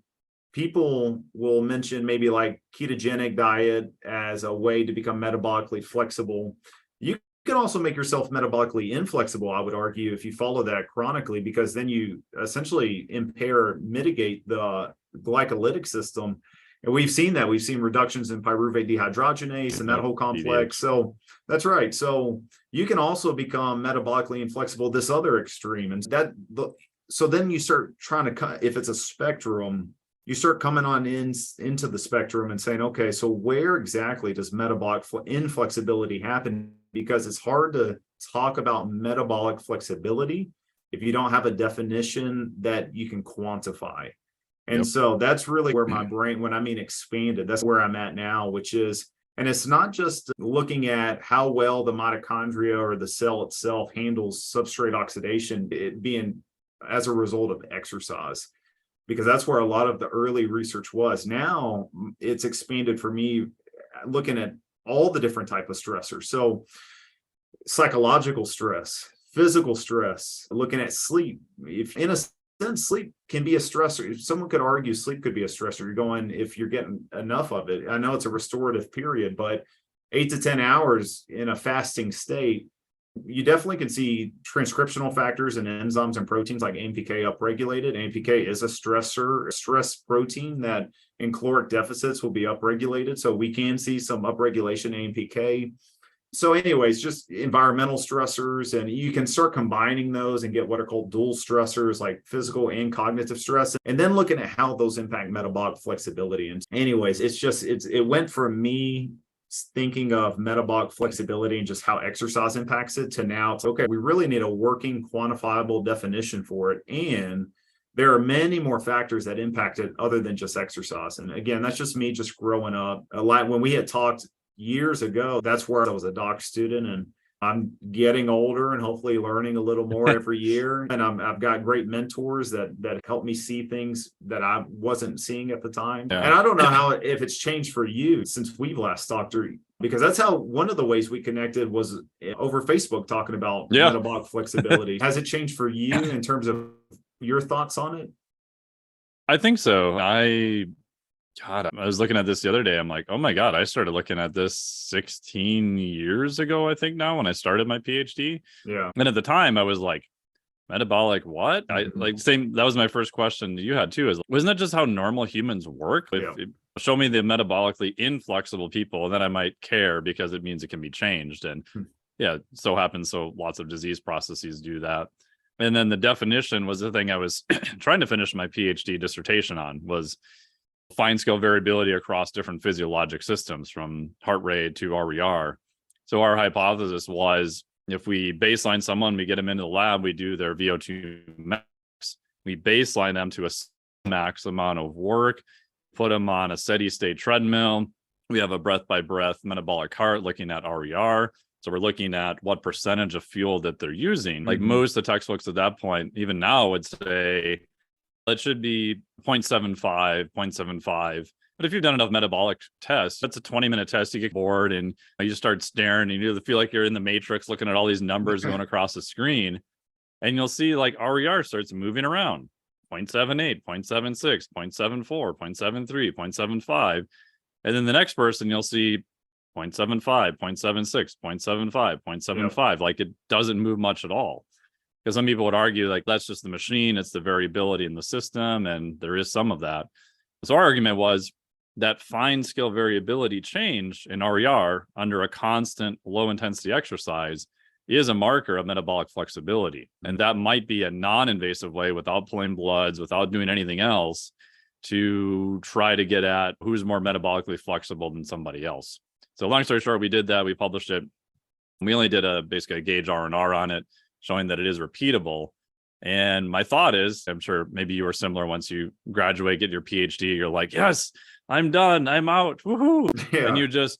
people will mention maybe like ketogenic diet as a way to become metabolically flexible. You can also make yourself metabolically inflexible, I would argue, if you follow that chronically, because then you essentially mitigate the glycolytic system. And we've seen reductions in pyruvate dehydrogenase and that whole complex. So that's right. So you can also become metabolically inflexible, this other extreme. And so then you start trying to, if it's a spectrum, you start coming on into the spectrum and saying, okay, so where exactly does metabolic inflexibility happen? Because it's hard to talk about metabolic flexibility if you don't have a definition that you can quantify. And so that's really where my brain, when I mean expanded, that's where I'm at now, which is, and it's not just looking at how well the mitochondria or the cell itself handles substrate oxidation, it being as a result of exercise, because that's where a lot of the early research was. Now it's expanded for me, looking at all the different type of stressors. So psychological stress, physical stress, looking at sleep. If in a then sleep can be a stressor. Someone could argue sleep could be a stressor. You're going, if you're getting enough of it. I know it's a restorative period, but 8 to 10 hours in a fasting state, you definitely can see transcriptional factors and enzymes and proteins like AMPK upregulated. AMPK is a stressor, a stress protein that in caloric deficits will be upregulated. So we can see some upregulation AMPK. So anyways, just environmental stressors, and you can start combining those and get what are called dual stressors like physical and cognitive stress, and then looking at how those impact metabolic flexibility. And anyways, it went from me thinking of metabolic flexibility and just how exercise impacts it to now it's okay, we really need a working quantifiable definition for it. And there are many more factors that impact it other than just exercise. And again, that's just me just growing up. A lot when we had talked years ago, that's where I was a doc student, and I'm getting older and hopefully learning a little more every year. And I've got great mentors that help me see things that I wasn't seeing at the time. Yeah. And I don't know if it's changed for you since we've last talked, because that's how one of the ways we connected was over Facebook talking about metabolic flexibility. Has it changed for you in terms of your thoughts on it? I think so. God, I was looking at this the other day. I'm like, oh my God, I started looking at this 16 years ago, I think now, when I started my PhD. Yeah. And at the time I was like, metabolic what? That was my first question you had too, is wasn't that just how normal humans work? Show me the metabolically inflexible people, and then I might care because it means it can be changed. And so happens. So lots of disease processes do that. And then the definition was the thing I was trying to finish my PhD dissertation on, was fine scale variability across different physiologic systems from heart rate to RER. So our hypothesis was, if we baseline someone, we get them into the lab, we do their VO2 max, we baseline them to a max amount of work, put them on a steady state treadmill. We have a breath by breath metabolic cart looking at RER. So we're looking at what percentage of fuel that they're using. Like most of the textbooks at that point, even now, would say it should be 0.75, 0.75. But if you've done enough metabolic tests, that's a 20-minute test. You get bored and you just start staring, and you feel like you're in the Matrix looking at all these numbers going across the screen. And you'll see like RER starts moving around, 0.78, 0.76, 0.74, 0.73, 0.75. And then the next person, you'll see 0.75, 0.76, 0.75, 0.75. Like it doesn't move much at all. Because some people would argue like that's just the machine, it's the variability in the system, and there is some of that. So our argument was that fine scale variability change in RER under a constant low intensity exercise is a marker of metabolic flexibility. And that might be a non-invasive way, without pulling bloods, without doing anything else, to try to get at who's more metabolically flexible than somebody else. So long story short, we did that. We published it. We only did basically a gauge R&R on it, showing that it is repeatable. And my thought is, I'm sure maybe you were similar, once you graduate, get your PhD, you're like, yes, I'm done, I'm out, woohoo. Yeah. And you just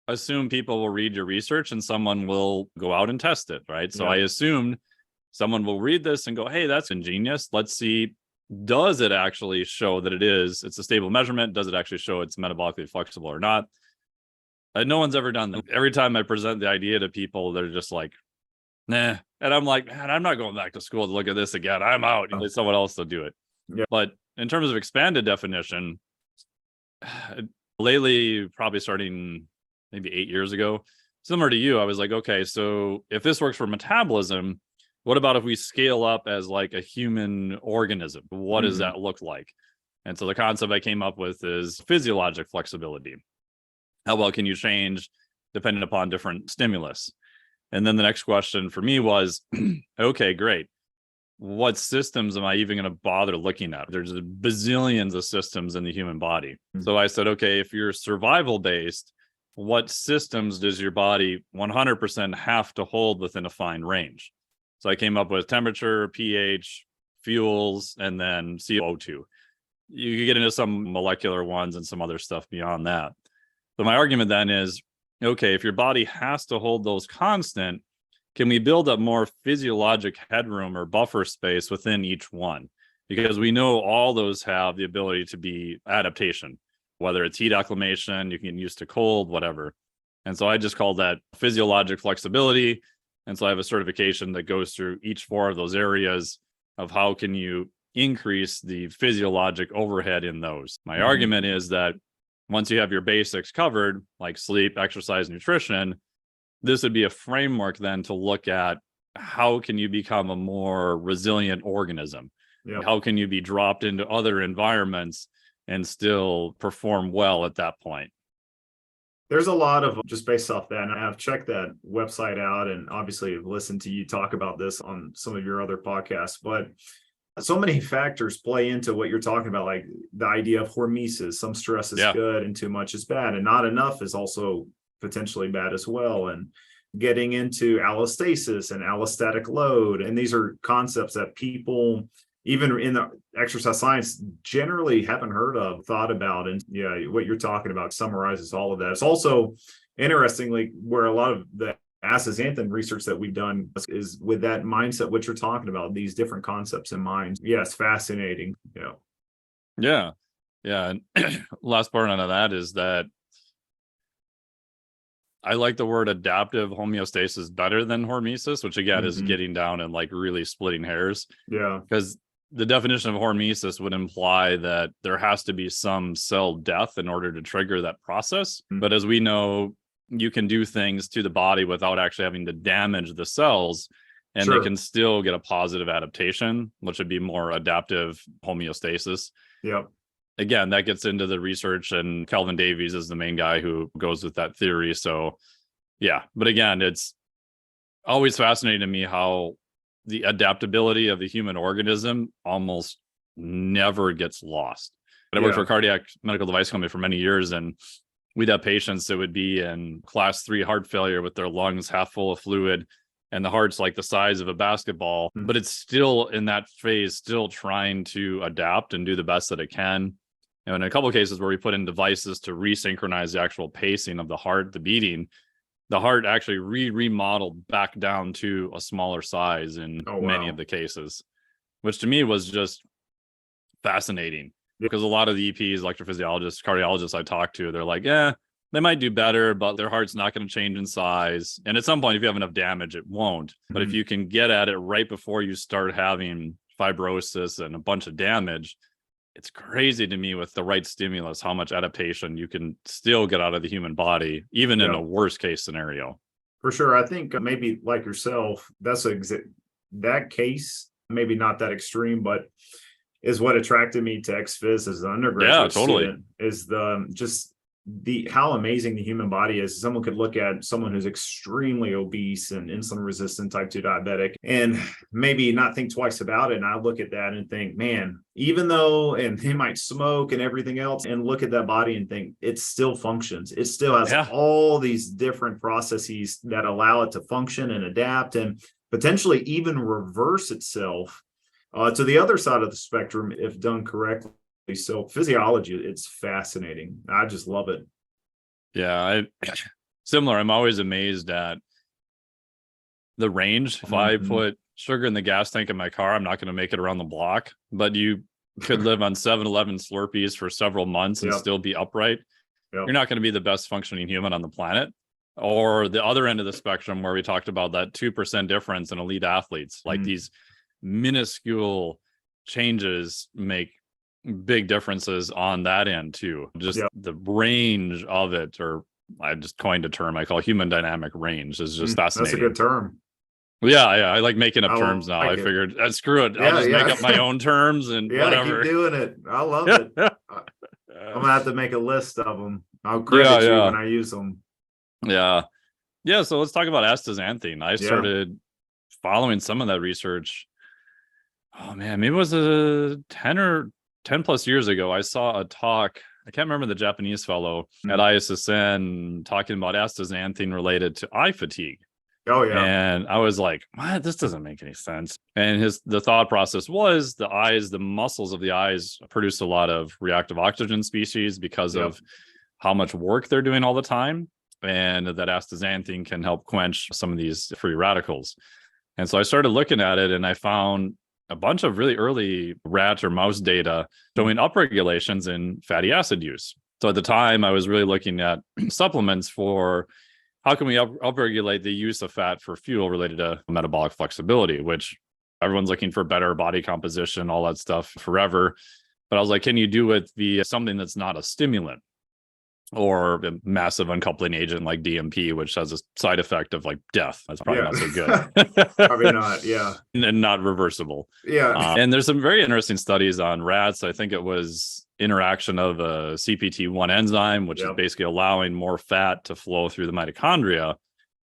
assume people will read your research and someone will go out and test it, right? So I assumed someone will read this and go, hey, that's ingenious. Let's see, does it actually show that it's a stable measurement? Does it actually show it's metabolically flexible or not? No one's ever done that. Every time I present the idea to people, they're just like, nah. And I'm like, man, I'm not going back to school to look at this again. I'm out. Someone else will do it. Yeah. But in terms of expanded definition, lately, probably starting maybe 8 years ago, similar to you, I was like, okay, so if this works for metabolism, what about if we scale up as like a human organism? What does that look like? And so the concept I came up with is physiologic flexibility. How well can you change depending upon different stimulus? And then the next question for me was, okay, great. What systems am I even going to bother looking at? There's bazillions of systems in the human body. So I said, okay, if you're survival based, what systems does your body 100% have to hold within a fine range? So I came up with temperature, pH, fuels, and then CO2. You could get into some molecular ones and some other stuff beyond that. So my argument then is, okay, if your body has to hold those constant, can we build up more physiologic headroom or buffer space within each one? Because we know all those have the ability to be adaptation, whether it's heat acclimation, you can get used to cold, whatever. And so I just call that physiologic flexibility. And so I have a certification that goes through each 4 of those areas of how can you increase the physiologic overhead in those. My argument is that once you have your basics covered, like sleep, exercise, nutrition, this would be a framework then to look at how can you become a more resilient organism? Yep. How can you be dropped into other environments and still perform well at that point? There's a lot of just based off that. And I've checked that website out and obviously have listened to you talk about this on some of your other podcasts, but so many factors play into what you're talking about, like the idea of hormesis. Some stress is good and too much is bad, and not enough is also potentially bad as well. And getting into allostasis and allostatic load. And these are concepts that people, even in the exercise science, generally haven't heard of, thought about. And what you're talking about summarizes all of that. It's also interestingly where a lot of the astaxanthin research that we've done is with that mindset, what you're talking about, these different concepts in mind. Yeah, it's fascinating. Yeah. And last part on that is that I like the word adaptive homeostasis better than hormesis, which again is getting down and like really splitting hairs. Yeah. Because the definition of hormesis would imply that there has to be some cell death in order to trigger that process. But as we know, you can do things to the body without actually having to damage the cells, and they can still get a positive adaptation, which would be more adaptive homeostasis. Yep. Again, that gets into the research, and Calvin Davies is the main guy who goes with that theory. So yeah, but again, it's always fascinating to me how the adaptability of the human organism almost never gets lost. But I worked for a cardiac medical device company for many years, and we'd have patients that would be in class 3 heart failure with their lungs half full of fluid, and the heart's like the size of a basketball, but it's still in that phase, still trying to adapt and do the best that it can. And in a couple of cases where we put in devices to resynchronize the actual pacing of the heart, the beating, the heart actually remodeled back down to a smaller size in many of the cases, which to me was just fascinating. Because a lot of the EPs, electrophysiologists, cardiologists I talk to, they're like, they might do better, but their heart's not going to change in size. And at some point, if you have enough damage, it won't. But if you can get at it right before you start having fibrosis and a bunch of damage, it's crazy to me with the right stimulus, how much adaptation you can still get out of the human body, even in a worst case scenario. For sure. I think maybe like yourself, that's that case, maybe not that extreme, but is what attracted me to ex-phys as an undergraduate student, is how amazing the human body is. Someone could look at someone who's extremely obese and insulin resistant type 2 diabetic and maybe not think twice about it. And I look at that and think, man, even though, and they might smoke and everything else, and look at that body and think it still functions. It still has all these different processes that allow it to function and adapt and potentially even reverse itself to the other side of the spectrum if done correctly. So physiology, it's fascinating. I just love it. Yeah, similar. I'm always amazed at the range. If I put sugar in the gas tank in my car, I'm not going to make it around the block. But you could live on 7-Eleven Slurpees for several months and still be upright. You're not going to be the best functioning human on the planet. Or the other end of the spectrum where we talked about that 2% difference in elite athletes, like these minuscule changes make big differences on that end too. Just the range of it, or I just coined a term I call human dynamic range, is just fascinating. That's a good term. Yeah, I like making up terms now. I figured, screw it. I'll just make up my own terms and whatever. Keep doing it. I love it. I'm gonna have to make a list of them. I'll credit you when I use them. Yeah. So let's talk about astaxanthin. I started following some of that research. Oh man, maybe it was 10 plus years ago. I saw a talk. I can't remember the Japanese fellow at ISSN talking about astaxanthin related to eye fatigue. Oh yeah. And I was like, what? This doesn't make any sense. And the thought process was the muscles of the eyes produce a lot of reactive oxygen species because of how much work they're doing all the time. And that astaxanthin can help quench some of these free radicals. And so I started looking at it, and I found a bunch of really early rat or mouse data showing upregulations in fatty acid use. So at the time, I was really looking at supplements for how can we upregulate the use of fat for fuel related to metabolic flexibility, which Everyone's looking for better body composition, all that stuff forever. But I was like, can you do it via something that's not a stimulant or a massive uncoupling agent like DMP, which has a side effect of like death? That's probably not so good. Probably not. Yeah. And not reversible. Yeah. And there's some very interesting studies on rats. I think it was interaction of a CPT1 enzyme, which is basically allowing more fat to flow through the mitochondria.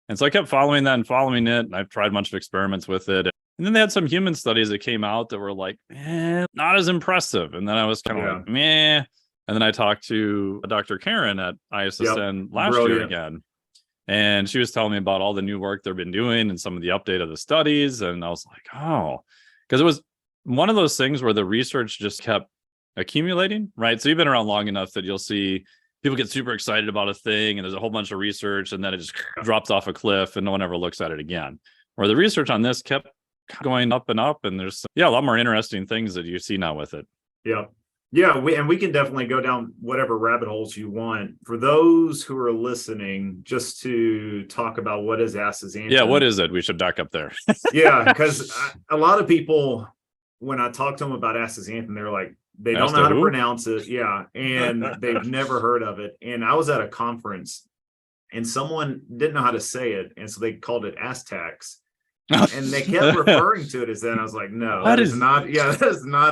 And so I kept following that and following it. And I've tried a bunch of experiments with it. And then they had some human studies that came out that were like, not as impressive. And then I was kind of like, meh. And then I talked to Dr. Karen at ISSN last year again. And she was telling me about all the new work they've been doing and some of the update of the studies. And I was like, oh, because it was one of those things where the research just kept accumulating, right? So you've been around long enough that you'll see people get super excited about a thing and there's a whole bunch of research and then it just drops off a cliff and no one ever looks at it again. Where the research on this kept going up and up, and there's a lot more interesting things that you see now with it. We can definitely go down whatever rabbit holes you want. For those who are listening, just to talk about what is astaxanthin. What is it? We should back up there. Because a lot of people, when I talk to them about astaxanthin, they're like, they don't know how to pronounce it. And they've never heard of it. And I was at a conference and someone didn't know how to say it, and so they called it Astax. And they kept referring to it as that. I was like, no, that is not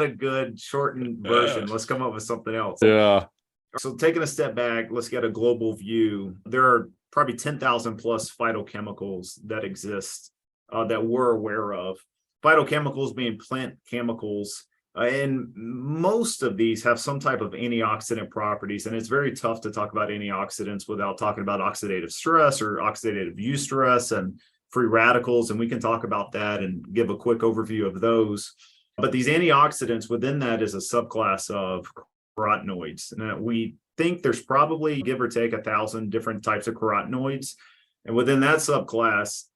a good shortened version. Let's come up with something else. So taking a step back, let's get a global view. There are probably 10,000 plus phytochemicals that exist that we're aware of. Phytochemicals being plant chemicals. And most of these have some type of antioxidant properties. And it's very tough to talk about antioxidants without talking about oxidative stress or oxidative eustress and free radicals, and we can talk about that and give a quick overview of those. But these antioxidants, within that is a subclass of carotenoids. And we think there's probably, give or take, 1,000 different types of carotenoids. And within that subclass,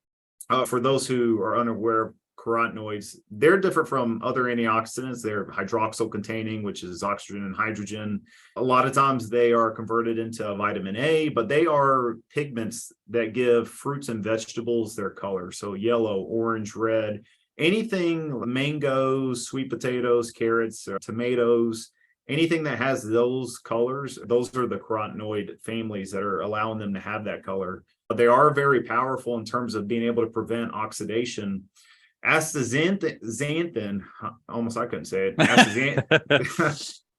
for those who are unaware, carotenoids, they're different from other antioxidants. They're hydroxyl containing, which is oxygen and hydrogen. A lot of times they are converted into vitamin A, but they are pigments that give fruits and vegetables their color. So yellow, orange, red, anything, mangoes, sweet potatoes, carrots, tomatoes, anything that has those colors, those are the carotenoid families that are allowing them to have that color. But they are very powerful in terms of being able to prevent oxidation. Astaxanthin, almost I couldn't say it.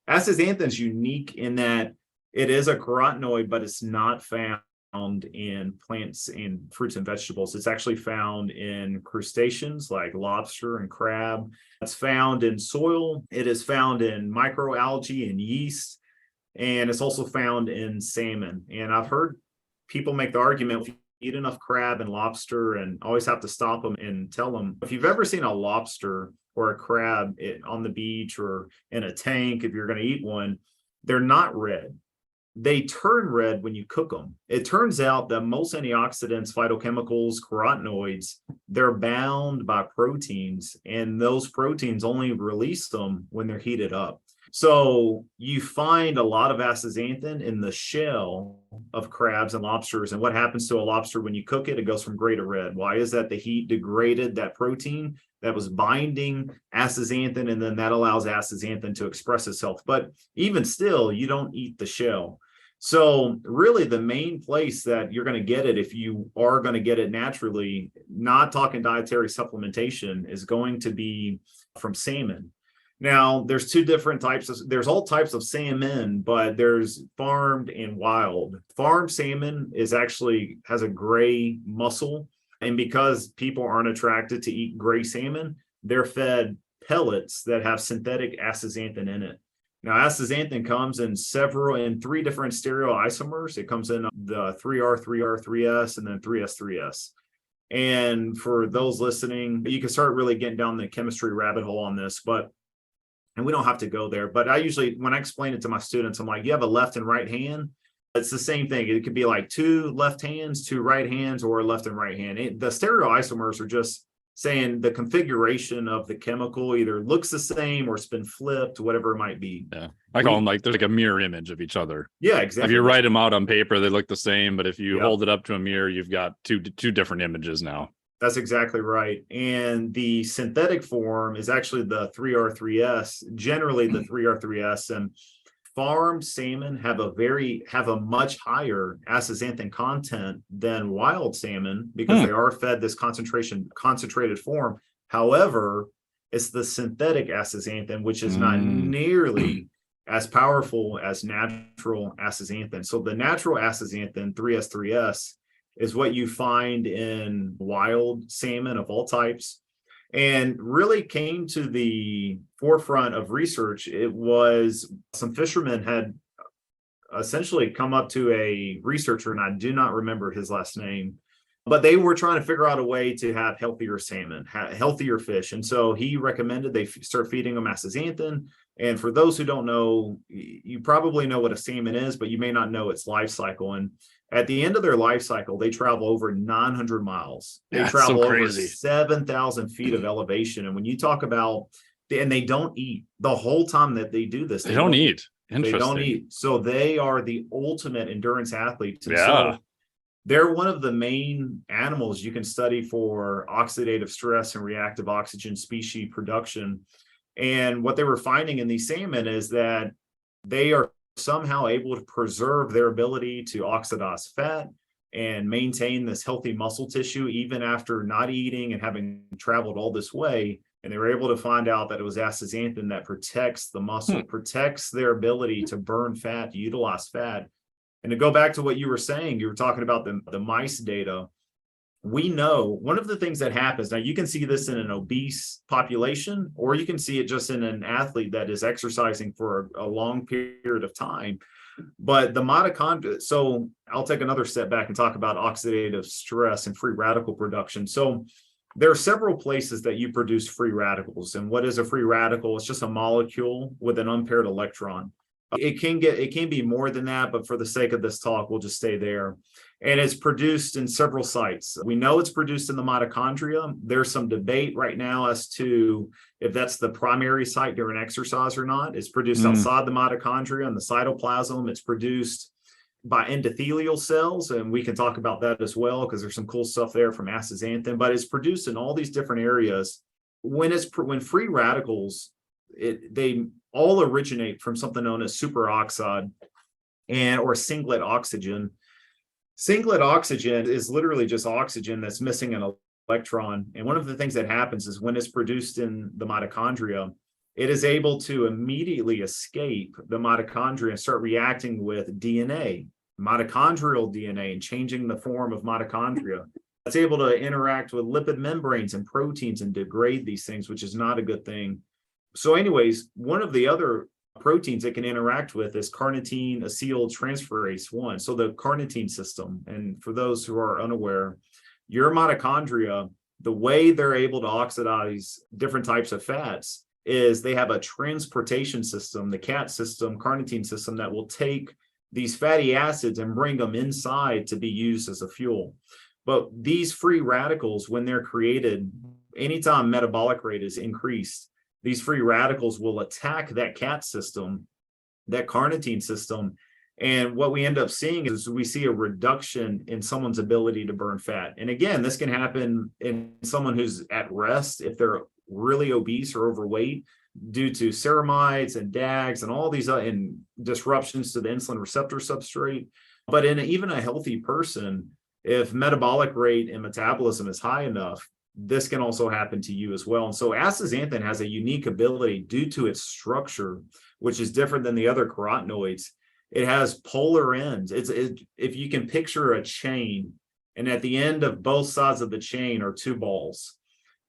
Astaxanthin is unique in that it is a carotenoid, but it's not found in plants and fruits and vegetables. It's actually found in crustaceans like lobster and crab. It's found in soil. It is found in microalgae and yeast, and it's also found in salmon. And I've heard people make the argument, eat enough crab and lobster, and always have to stop them and tell them, if you've ever seen a lobster or a crab on the beach or in a tank, if you're going to eat one, they're not red. They turn red when you cook them. It turns out that most antioxidants, phytochemicals, carotenoids, they're bound by proteins, and those proteins only release them when they're heated up. So you find a lot of astaxanthin in the shell of crabs and lobsters. And what happens to a lobster when you cook it? It goes from gray to red. Why is that? The heat degraded that protein that was binding astaxanthin, and then that allows astaxanthin to express itself. But even still, you don't eat the shell. So really the main place that you're going to get it, if you are going to get it naturally, not talking dietary supplementation, is going to be from salmon. Now, there's two different types there's all types of salmon, but there's farmed and wild. Farmed salmon has a gray muscle. And because people aren't attracted to eat gray salmon, they're fed pellets that have synthetic astaxanthin in it. Now, astaxanthin comes in three different stereoisomers. It comes in the 3R, 3R, 3S, and then 3S, 3S. And for those listening, you can start really getting down the chemistry rabbit hole on this, and we don't have to go there. But I usually, when I explain it to my students, I'm like, you have a left and right hand. It's the same thing. It could be like two left hands, two right hands, or a left and right hand. The stereoisomers are just saying the configuration of the chemical either looks the same or it's been flipped, whatever it might be. Yeah. I call them there's like a mirror image of each other. Yeah, exactly. If you write them out on paper, they look the same. But if you hold it up to a mirror, you've got two different images now. That's exactly right. And the synthetic form is actually the 3R3S, generally the 3R3S. And farmed salmon have a much higher astaxanthin content than wild salmon because they are fed this concentrated form. However, it's the synthetic astaxanthin, which is not nearly as powerful as natural astaxanthin. So the natural astaxanthin, 3S3S, is what you find in wild salmon of all types, and really came to the forefront of research. It was some fishermen had essentially come up to a researcher, and I do not remember his last name, but they were trying to figure out a way to have healthier salmon, healthier fish. And so he recommended they start feeding them astaxanthin. And for those who don't know, you probably know what a salmon is, but you may not know its life cycle. And at the end of their life cycle, they travel over 900 miles. They travel over 7,000 feet of elevation. And when you talk about, and they don't eat the whole time that they do this. They don't eat. Interesting. They don't eat. So they are the ultimate endurance athletes. And so they're one of the main animals you can study for oxidative stress and reactive oxygen species production. And what they were finding in these salmon is that they are somehow able to preserve their ability to oxidize fat and maintain this healthy muscle tissue even after not eating and having traveled all this way. And they were able to find out that it was astaxanthin that protects the muscle, protects their ability to burn fat, to utilize fat. And to go back to what you were saying, you were talking about the mice data. We know one of the things that happens, now you can see this in an obese population, or you can see it just in an athlete that is exercising for a long period of time. But the mitochondria, so I'll take another step back and talk about oxidative stress and free radical production. So there are several places that you produce free radicals. And what is a free radical? It's just a molecule with an unpaired electron. It can be more than that, but for the sake of this talk, we'll just stay there. And it's produced in several sites. We know it's produced in the mitochondria. There's some debate right now as to if that's the primary site during exercise or not. It's produced outside the mitochondria and the cytoplasm. It's produced by endothelial cells, and we can talk about that as well because there's some cool stuff there from astaxanthin. But it's produced in all these different areas. When free radicals, they all originate from something known as superoxide or singlet oxygen. Singlet oxygen is literally just oxygen that's missing an electron. And one of the things that happens is when it's produced in the mitochondria, it is able to immediately escape the mitochondria and start reacting with DNA, mitochondrial DNA, and changing the form of mitochondria. It's able to interact with lipid membranes and proteins and degrade these things, which is not a good thing. So anyways, one of the other proteins it can interact with is carnitine acetyltransferase 1. So the carnitine system, and for those who are unaware, your mitochondria, the way they're able to oxidize different types of fats is they have a transportation system, the CAT system, carnitine system, that will take these fatty acids and bring them inside to be used as a fuel. But these free radicals, when they're created, anytime metabolic rate is increased, these free radicals will attack that CAT system, that carnitine system. And what we end up seeing is we see a reduction in someone's ability to burn fat. And again, this can happen in someone who's at rest if they're really obese or overweight due to ceramides and DAGs and all these and disruptions to the insulin receptor substrate. But in even a healthy person, if metabolic rate and metabolism is high enough, this can also happen to you as well. And so astaxanthin has a unique ability due to its structure, which is different than the other carotenoids. It has polar ends. If you can picture a chain, and at the end of both sides of the chain are two balls,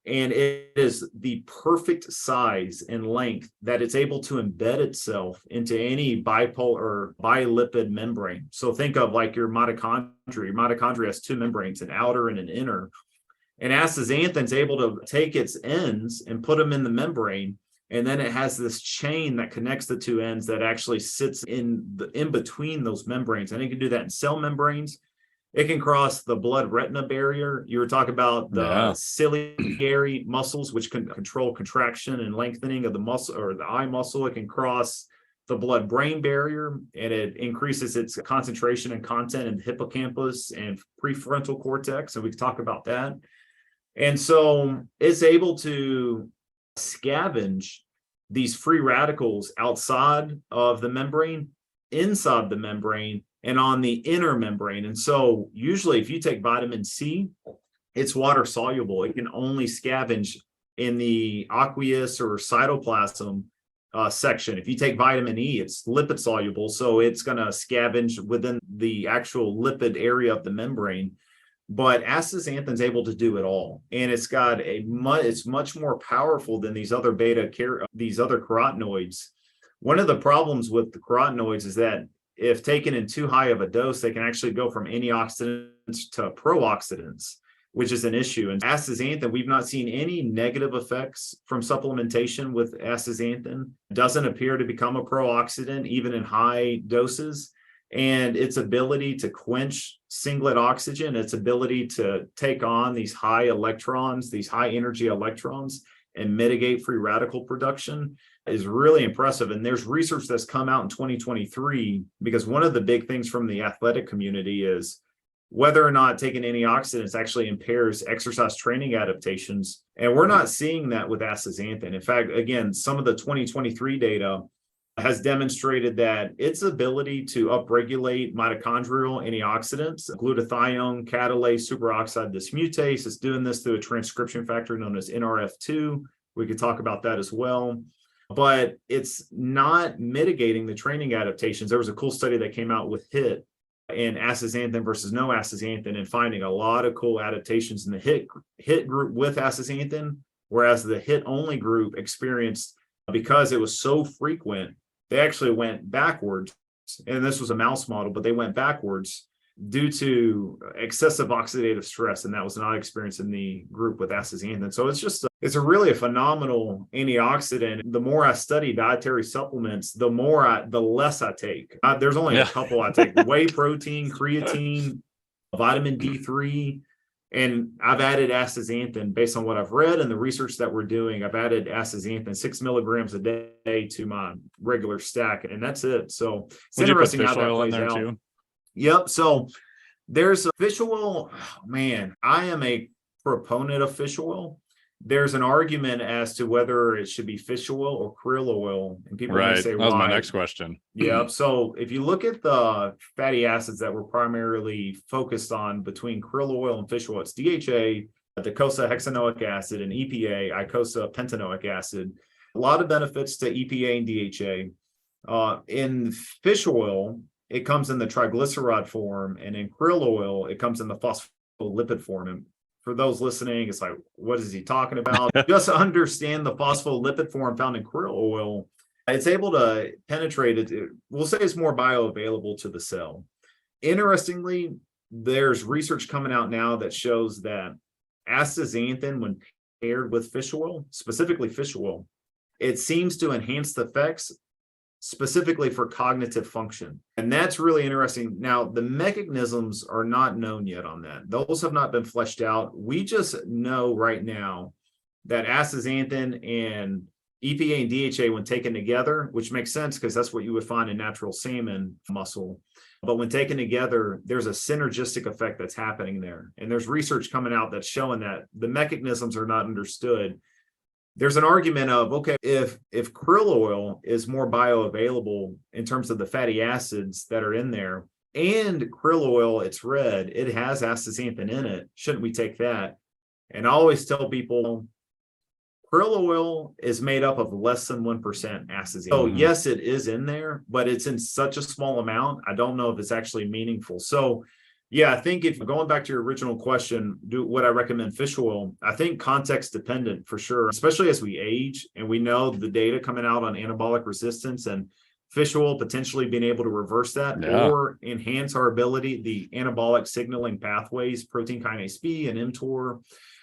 and it is the perfect size and length that it's able to embed itself into any bipolar or bilipid membrane. So think of like your mitochondria. Your mitochondria has two membranes, an outer and an inner. And astaxanthin is able to take its ends and put them in the membrane. And then it has this chain that connects the two ends that actually sits in between those membranes. And it can do that in cell membranes. It can cross the blood-retina barrier. You were talking about the ciliary muscles, which can control contraction and lengthening of the muscle or the eye muscle. It can cross the blood-brain barrier, and it increases its concentration and content in the hippocampus and prefrontal cortex. And we can talk about that. And so it's able to scavenge these free radicals outside of the membrane, inside the membrane, and on the inner membrane. And so usually if you take vitamin C, it's water soluble. It can only scavenge in the aqueous or cytoplasm section. If you take vitamin E, it's lipid soluble, so it's going to scavenge within the actual lipid area of the membrane. But astaxanthin is able to do it all, and it's got it's much more powerful than these other carotenoids. One of the problems with the carotenoids is that if taken in too high of a dose, they can actually go from antioxidants to pro-oxidants, which is an issue. And astaxanthin, we've not seen any negative effects from supplementation with astaxanthin. It doesn't appear to become a pro-oxidant even in high doses. And its ability to quench singlet oxygen, its ability to take on these high electrons, these high energy electrons, and mitigate free radical production is really impressive. And there's research that's come out in 2023, because one of the big things from the athletic community is whether or not taking antioxidants actually impairs exercise training adaptations. And we're not seeing that with astaxanthin. In fact, again, some of the 2023 data has demonstrated that its ability to upregulate mitochondrial antioxidants, glutathione, catalase, superoxide dismutase, is doing this through a transcription factor known as NRF2. We could talk about that as well. But it's not mitigating the training adaptations. There was a cool study that came out with HIIT and astaxanthin versus no astaxanthin, and finding a lot of cool adaptations in the HIIT group with astaxanthin, whereas the HIIT only group experienced, because it was so frequent, they actually went backwards. And this was a mouse model, but they went backwards due to excessive oxidative stress, and that was not experienced in the group with astaxanthin. So it's a really a phenomenal antioxidant. The more I study dietary supplements, the less I take. There's only a couple I take: whey protein, creatine, vitamin D3, and I've added astaxanthin based on what I've read and the research that we're doing. I've added astaxanthin 6 milligrams a day to my regular stack, and that's it. So it's interesting how that plays out. Too? Yep. So there's fish oil. Oh, man, I am a proponent of fish oil. There's an argument as to whether it should be fish oil or krill oil, and people may say, that was my next question. Yep. So if you look at the fatty acids that we're primarily focused on between krill oil and fish oil, it's DHA, docosahexaenoic acid, and EPA, icosapentaenoic acid. A lot of benefits to EPA and DHA. In fish oil, it comes in the triglyceride form, and in krill oil, it comes in the phospholipid form. And for those listening, it's like, what is he talking about? Just understand the phospholipid form found in krill oil. It's able to penetrate it. We'll say it's more bioavailable to the cell. Interestingly, there's research coming out now that shows that astaxanthin, when paired with fish oil, specifically fish oil, it seems to enhance the effects specifically for cognitive function. And that's really interesting. Now, the mechanisms are not known yet on that. Those have not been fleshed out. We just know right now that astaxanthin and EPA and DHA, when taken together, which makes sense because that's what you would find in natural salmon muscle. But when taken together, there's a synergistic effect that's happening there. And there's research coming out that's showing that the mechanisms are not understood. There's an argument of, okay, if krill oil is more bioavailable in terms of the fatty acids that are in there, and krill oil, it's red, it has astaxanthin in it, shouldn't we take that? And I always tell people, krill oil is made up of less than 1% astaxanthin. So yes, it is in there, but it's in such a small amount, I don't know if it's actually meaningful. So yeah, I think if going back to your original question, would I recommend fish oil? I think context dependent for sure, especially as we age and we know the data coming out on anabolic resistance and fish oil potentially being able to reverse that or enhance our ability, the anabolic signaling pathways, protein kinase B and mTOR.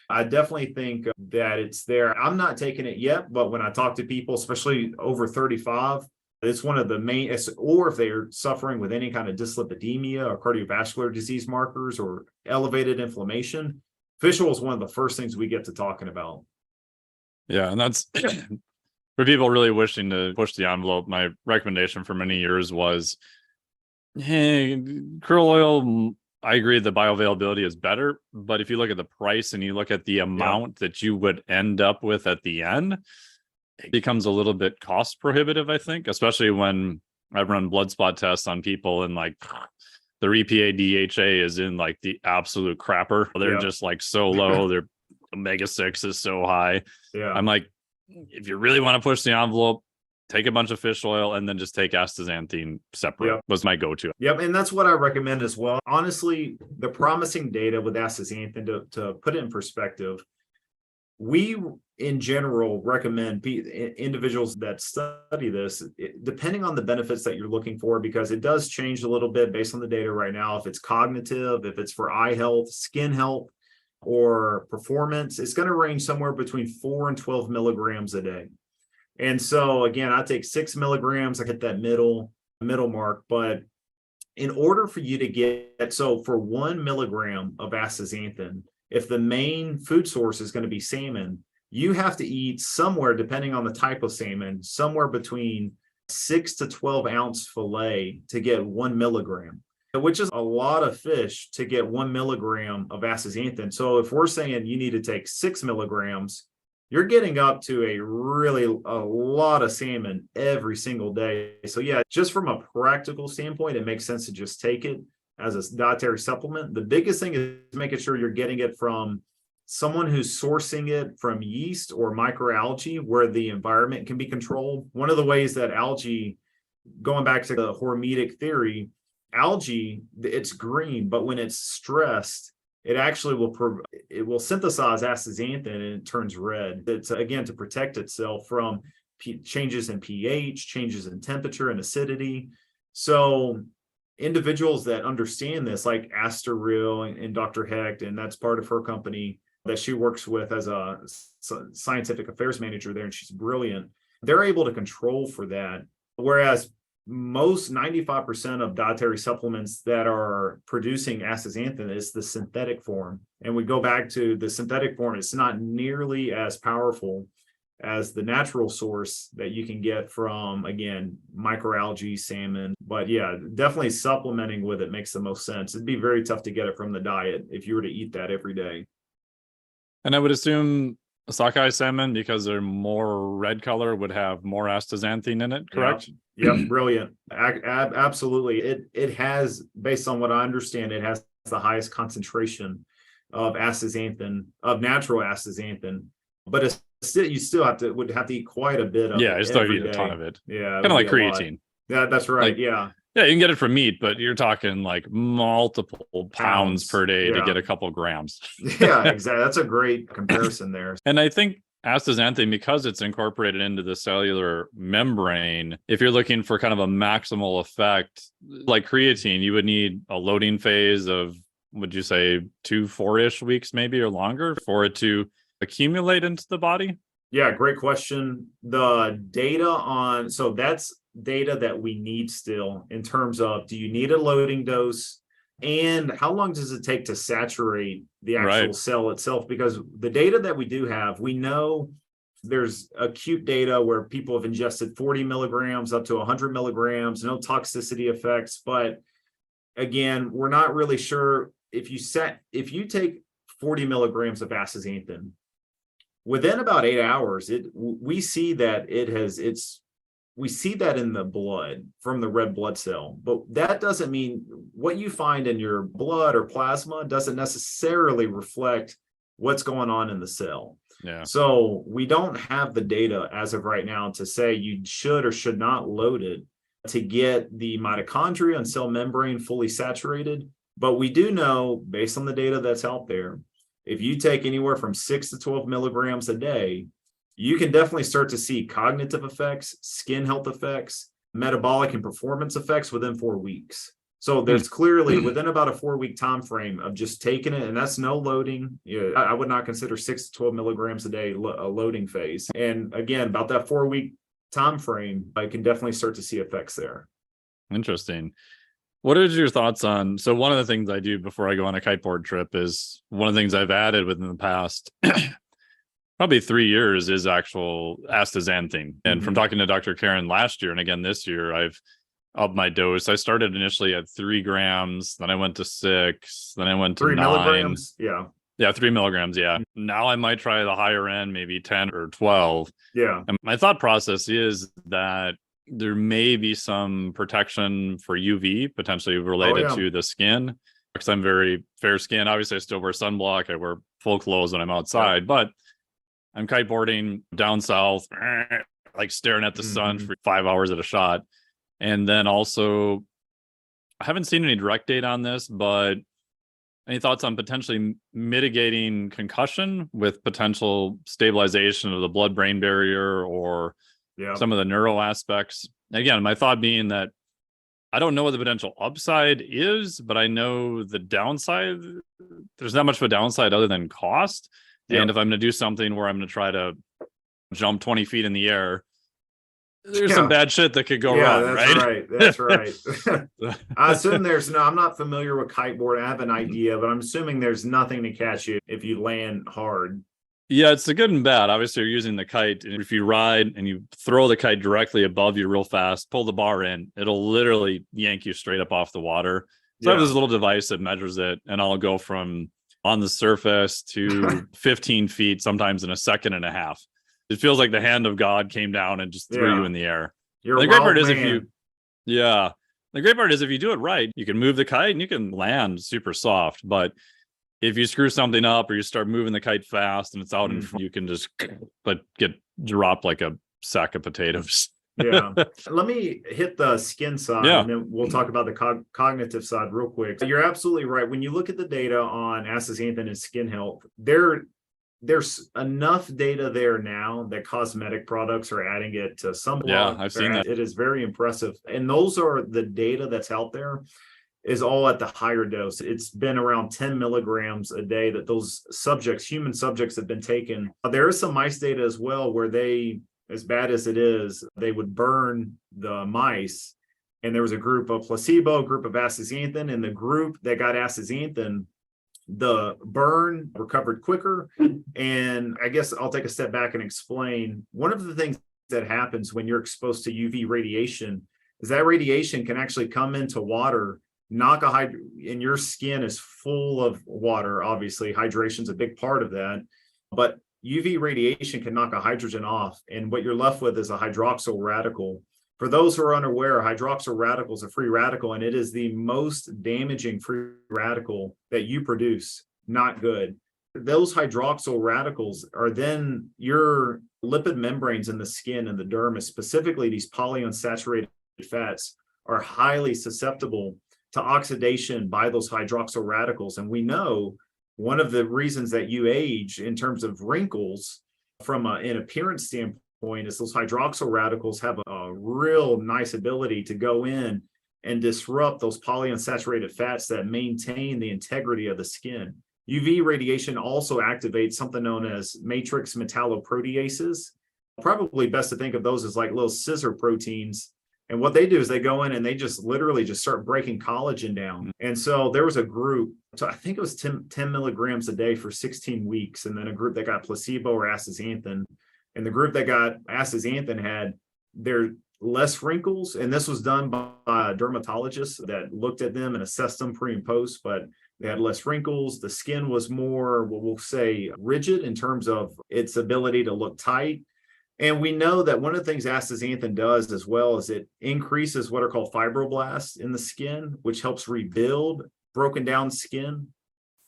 I definitely think that it's there. I'm not taking it yet, but when I talk to people, especially over 35, it's one of the main, or if they're suffering with any kind of dyslipidemia or cardiovascular disease markers or elevated inflammation, fish oil is one of the first things we get to talking about. Yeah, and that's for people really wishing to push the envelope. My recommendation for many years was, hey, krill oil, I agree the bioavailability is better, but if you look at the price and you look at the amount that you would end up with at the end, it becomes a little bit cost prohibitive, I think, especially when I've run blood spot tests on people and like their EPA DHA is in like the absolute crapper. They're just like so low. Their omega-6 is so high. I'm like, if you really want to push the envelope, take a bunch of fish oil and then just take astaxanthin separate was my go-to. And that's what I recommend as well. Honestly, the promising data with astaxanthin, to put it in perspective, we in general recommend individuals that study this, depending on the benefits that you're looking for, because it does change a little bit based on the data right now. If it's cognitive, if it's for eye health, skin health, or performance, it's going to range somewhere between 4 and 12 milligrams a day. And so again, I take 6 milligrams, I get that middle mark. But in order for you to get, so for 1 milligram of astaxanthin, if the main food source is going to be salmon, you have to eat somewhere, depending on the type of salmon, somewhere between 6 to 12 ounce fillet to get 1 milligram, which is a lot of fish to get 1 milligram of astaxanthin. So if we're saying you need to take 6 milligrams, you're getting up to a lot of salmon every single day. So yeah, just from a practical standpoint, it makes sense to just take it as a dietary supplement. The biggest thing is making sure you're getting it from someone who's sourcing it from yeast or microalgae, where the environment can be controlled. One of the ways that algae, going back to the hormetic theory, algae, it's green, but when it's stressed, it actually will synthesize astaxanthin and it turns red. It's again to protect itself from changes in pH, changes in temperature and acidity. So individuals that understand this, like Asta Real and Dr. Hecht, and that's part of her company that she works with as a scientific affairs manager there, and she's brilliant. They're able to control for that. Whereas most 95% of dietary supplements that are producing astaxanthin is the synthetic form. And we go back to the synthetic form, it's not nearly as powerful as the natural source that you can get from, again, microalgae, salmon. But yeah, definitely supplementing with it makes the most sense. It'd be very tough to get it from the diet if you were to eat that every day. And I would assume sockeye salmon, because they're more red color, would have more astaxanthin in it, correct? Yep, brilliant. Absolutely. It has, based on what I understand, it has the highest concentration of astaxanthin, of natural astaxanthin, but it's still, you still would have to eat quite a bit of it. Yeah, you still eat a ton of it. Yeah. Kind of like creatine. Yeah, that's right. Yeah, you can get it from meat, but you're talking like multiple pounds per day to get a couple grams. Yeah, exactly. That's a great comparison there. And I think astaxanthin, because it's incorporated into the cellular membrane, if you're looking for kind of a maximal effect, like creatine, you would need a loading phase of, would you say 4-ish weeks maybe or longer for it to accumulate into the body? Yeah, great question. The data so that's data that we need still in terms of, do you need a loading dose and how long does it take to saturate the actual cell itself? Because the data that we do have, we know there's acute data where people have ingested 40 milligrams up to 100 milligrams, no toxicity effects. But again, we're not really sure if you take 40 milligrams of astaxanthin, within about 8 hours, we see that we see that in the blood from the red blood cell. But that doesn't mean what you find in your blood or plasma doesn't necessarily reflect what's going on in the cell. Yeah. So we don't have the data as of right now to say you should or should not load it to get the mitochondria and cell membrane fully saturated. But we do know, based on the data that's out there, if you take anywhere from 6 to 12 milligrams a day, you can definitely start to see cognitive effects, skin health effects, metabolic and performance effects within 4 weeks. So there's clearly within about a 4-week time frame of just taking it, and that's no loading. I would not consider 6 to 12 milligrams a day a loading phase. And again, about that 4-week time frame, I can definitely start to see effects there. Interesting. What are your thoughts on, so one of the things I do before I go on a kiteboard trip is, one of the things I've added within the past probably 3 years is actual astaxanthin. And from talking to Dr. Karen last year, and again this year, I've up my dose. I started initially at 3 grams, then I went to 6, then I went to 3 9 milligrams. Yeah. Yeah, 3 milligrams. Yeah. Now I might try the higher end, maybe 10 or 12. Yeah. And my thought process is that there may be some protection for UV potentially related to the skin, because I'm very fair skinned. Obviously, I still wear sunblock. I wear full clothes when I'm outside, but I'm kiteboarding down south, like staring at the sun for 5 hours at a shot. And then also, I haven't seen any direct data on this, but any thoughts on potentially mitigating concussion with potential stabilization of the blood-brain barrier or some of the neuro aspects? Again, my thought being that I don't know what the potential upside is, but I know the downside, there's not much of a downside other than cost. And if I'm going to do something where I'm going to try to jump 20 feet in the air, there's some bad shit that could go wrong, right? That's right. I assume I'm not familiar with kiteboard. I have an idea, but I'm assuming there's nothing to catch you if you land hard. Yeah, it's the good and bad. Obviously, you're using the kite. And if you ride and you throw the kite directly above you real fast, pull the bar in, it'll literally yank you straight up off the water. So I have this little device that measures it, and I'll go from on the surface to 15 feet, sometimes in a second and a half. It feels like the hand of God came down and just threw you in the air. The great part is the great part is if you do it right, you can move the kite and you can land super soft. But if you screw something up or you start moving the kite fast and it's out in front, you can just get dropped like a sack of potatoes. Let me hit the skin side and then we'll talk about the cognitive side real quick. You're absolutely right. When you look at the data on astaxanthin and skin health, there's enough data there now that cosmetic products are adding it to some. I've seen that. It is very impressive. And those are the data that's out there is all at the higher dose. It's been around 10 milligrams a day that those human subjects have been taken. There is some mice data as well where they, as bad as it is, they would burn the mice. And there was a group of placebo, a group of astaxanthin, and the group that got astaxanthin, the burn recovered quicker. And I guess I'll take a step back and explain. One of the things that happens when you're exposed to UV radiation is that radiation can actually come into water, and your skin is full of water. Obviously, hydration is a big part of that. But UV radiation can knock a hydrogen off, and what you're left with is a hydroxyl radical. For those who are unaware, hydroxyl radical is a free radical, and it is the most damaging free radical that you produce. Not good. Those hydroxyl radicals are then your lipid membranes in the skin and the dermis, specifically these polyunsaturated fats, are highly susceptible to oxidation by those hydroxyl radicals. And we know one of the reasons that you age in terms of wrinkles from an appearance standpoint is those hydroxyl radicals have a real nice ability to go in and disrupt those polyunsaturated fats that maintain the integrity of the skin. UV radiation also activates something known as matrix metalloproteases. Probably best to think of those as like little scissor proteins. And what they do is they go in and they just literally just start breaking collagen down. And so there was a group, so I think it was 10 milligrams a day for 16 weeks. And then a group that got placebo or astaxanthin. And the group that got astaxanthin had their less wrinkles. And this was done by a dermatologist that looked at them and assessed them pre and post, but they had less wrinkles. The skin was more, what we'll say, rigid in terms of its ability to look tight. And we know that one of the things astaxanthin does as well is it increases what are called fibroblasts in the skin, which helps rebuild broken down skin.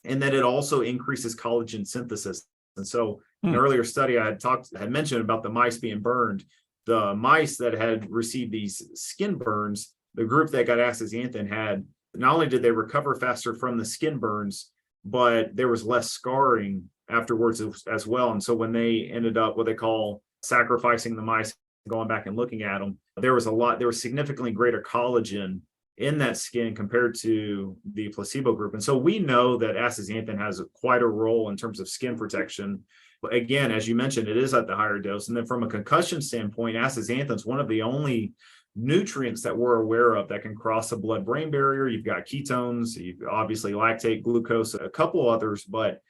And then it also increases collagen synthesis. And so an earlier study I had mentioned about the mice being burned. The mice that had received these skin burns, the group that got astaxanthin had, not only did they recover faster from the skin burns, but there was less scarring afterwards as well. And so when they ended up what they call sacrificing the mice, going back and looking at them, there was significantly greater collagen in that skin compared to the placebo group. And so we know that astaxanthin has quite a role in terms of skin protection. But again, as you mentioned, it is at the higher dose. And then from a concussion standpoint, astaxanthin is one of the only nutrients that we're aware of that can cross the blood-brain barrier. You've got ketones, you've obviously lactate, glucose, a couple others, but